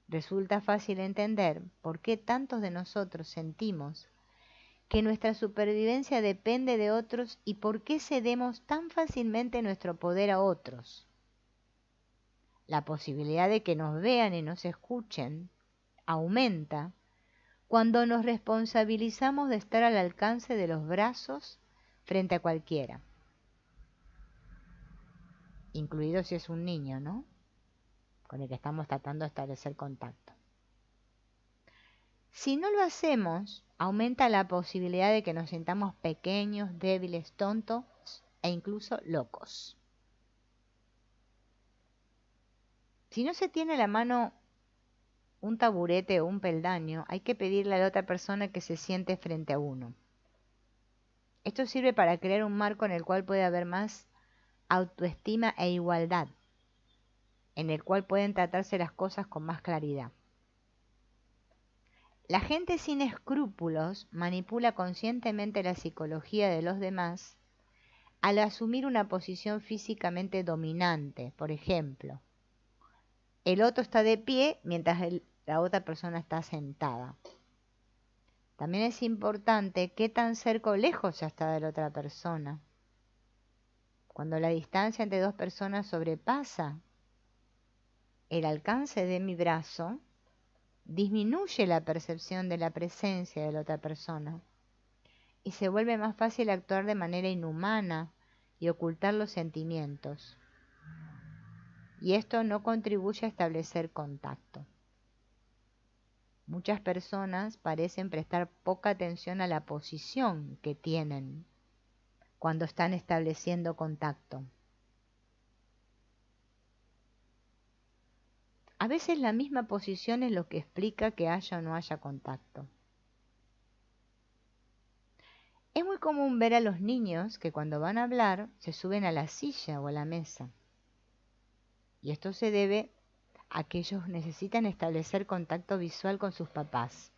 resulta fácil entender por qué tantos de nosotros sentimos que nuestra supervivencia depende de otros y por qué cedemos tan fácilmente nuestro poder a otros. La posibilidad de que nos vean y nos escuchen aumenta cuando nos responsabilizamos de estar al alcance de los brazos frente a cualquiera, incluido si es un niño, ¿no? Con el que estamos tratando de establecer contacto. Si no lo hacemos, aumenta la posibilidad de que nos sintamos pequeños, débiles, tontos e incluso locos. Si no se tiene a la mano un taburete o un peldaño, hay que pedirle a la otra persona que se siente frente a uno. Esto sirve para crear un marco en el cual puede haber más autoestima e igualdad, en el cual pueden tratarse las cosas con más claridad. La gente sin escrúpulos manipula conscientemente la psicología de los demás al asumir una posición físicamente dominante. Por ejemplo, el otro está de pie mientras la otra persona está sentada. También es importante qué tan cerca o lejos ya está de la otra persona. Cuando la distancia entre dos personas sobrepasa el alcance de mi brazo, disminuye la percepción de la presencia de la otra persona y se vuelve más fácil actuar de manera inhumana y ocultar los sentimientos. Y esto no contribuye a establecer contacto. Muchas personas parecen prestar poca atención a la posición que tienen cuando están estableciendo contacto. A veces la misma posición es lo que explica que haya o no haya contacto. Es muy común ver a los niños que cuando van a hablar se suben a la silla o a la mesa. Y esto se debe a que ellos necesitan establecer contacto visual con sus papás.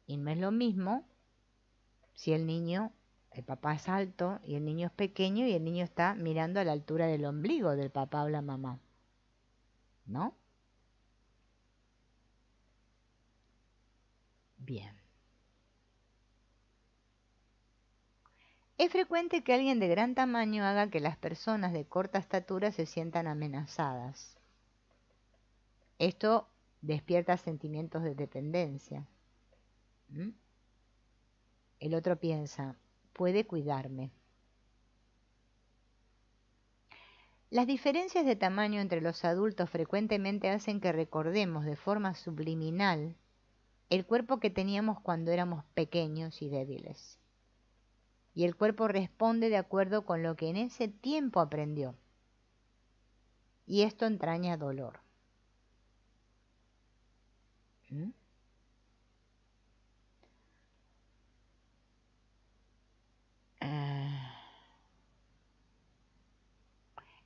Y no es lo mismo si el papá es alto y el niño es pequeño y el niño está mirando a la altura del ombligo del papá o la mamá. ¿No? Bien. Es frecuente que alguien de gran tamaño haga que las personas de corta estatura se sientan amenazadas. Esto despierta sentimientos de dependencia. ¿Mm? El otro piensa, puede cuidarme. Las diferencias de tamaño entre los adultos frecuentemente hacen que recordemos de forma subliminal el cuerpo que teníamos cuando éramos pequeños y débiles. Y el cuerpo responde de acuerdo con lo que en ese tiempo aprendió. Y esto entraña dolor. ¿Mm?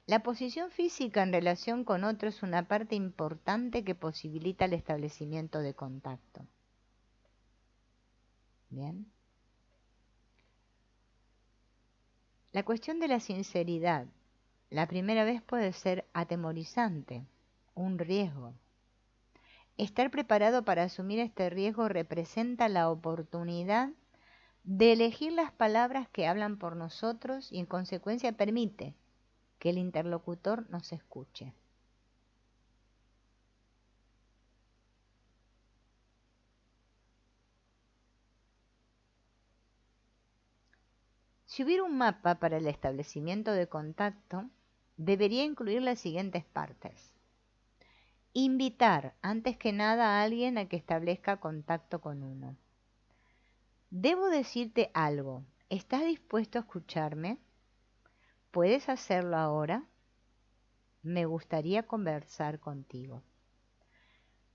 La posición física en relación con otro es una parte importante que posibilita el establecimiento de contacto. Bien. La cuestión de la sinceridad. La primera vez puede ser atemorizante, un riesgo. Estar preparado para asumir este riesgo representa la oportunidad de elegir las palabras que hablan por nosotros y en consecuencia permite que el interlocutor nos escuche. Si hubiera un mapa para el establecimiento de contacto, debería incluir las siguientes partes. Invitar, antes que nada, a alguien a que establezca contacto con uno. Debo decirte algo. ¿Estás dispuesto a escucharme? ¿Puedes hacerlo ahora? Me gustaría conversar contigo.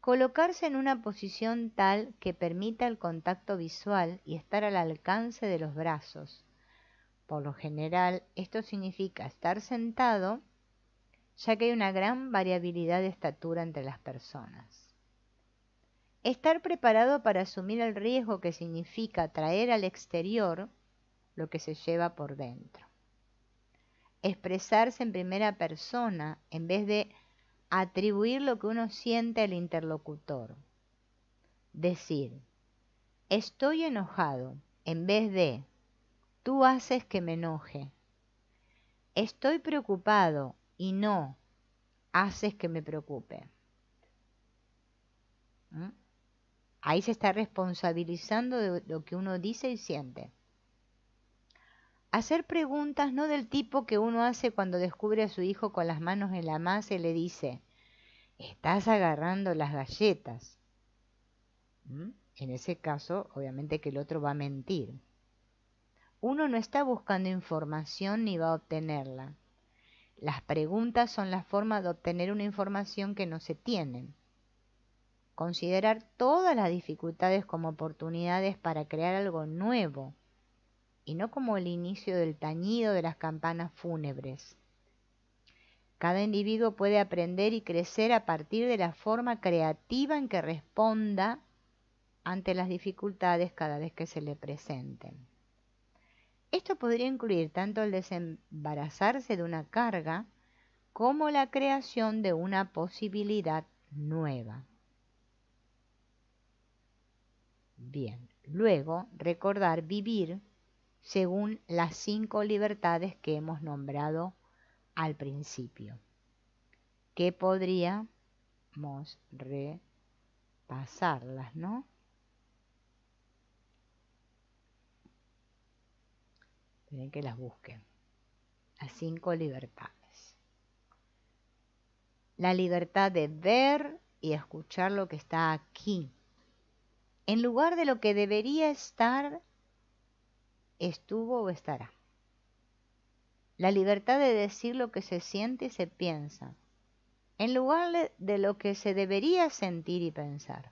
Colocarse en una posición tal que permita el contacto visual y estar al alcance de los brazos. Por lo general, esto significa estar sentado, ya que hay una gran variabilidad de estatura entre las personas. Estar preparado para asumir el riesgo que significa traer al exterior lo que se lleva por dentro. Expresarse en primera persona en vez de atribuir lo que uno siente al interlocutor. Decir, estoy enojado, en vez de, tú haces que me enoje. Estoy preocupado y no, haces que me preocupe. ¿Mm? Ahí se está responsabilizando de lo que uno dice y siente. Hacer preguntas no del tipo que uno hace cuando descubre a su hijo con las manos en la masa y le dice, estás agarrando las galletas. En ese caso, obviamente que el otro va a mentir. Uno no está buscando información ni va a obtenerla. Las preguntas son la forma de obtener una información que no se tiene. Considerar todas las dificultades como oportunidades para crear algo nuevo y no como el inicio del tañido de las campanas fúnebres. Cada individuo puede aprender y crecer a partir de la forma creativa en que responda ante las dificultades cada vez que se le presenten. Esto podría incluir tanto el desembarazarse de una carga como la creación de una posibilidad nueva. Bien, luego recordar vivir según las 5 libertades que hemos nombrado al principio, que podríamos repasarlas, ¿no? Tienen que las busquen. Las 5 libertades. La libertad de ver y escuchar lo que está aquí, en lugar de lo que debería estar, estuvo o estará. La libertad de decir lo que se siente y se piensa, en lugar de lo que se debería sentir y pensar.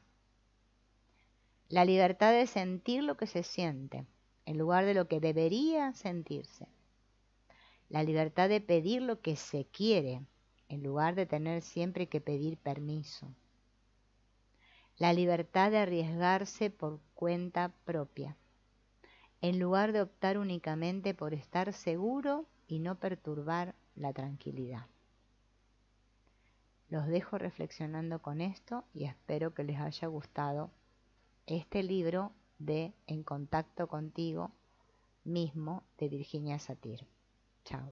La libertad de sentir lo que se siente, en lugar de lo que debería sentirse. La libertad de pedir lo que se quiere, en lugar de tener siempre que pedir permiso. La libertad de arriesgarse por cuenta propia, en lugar de optar únicamente por estar seguro y no perturbar la tranquilidad. Los dejo reflexionando con esto y espero que les haya gustado este libro de En contacto contigo mismo de Virginia Satir.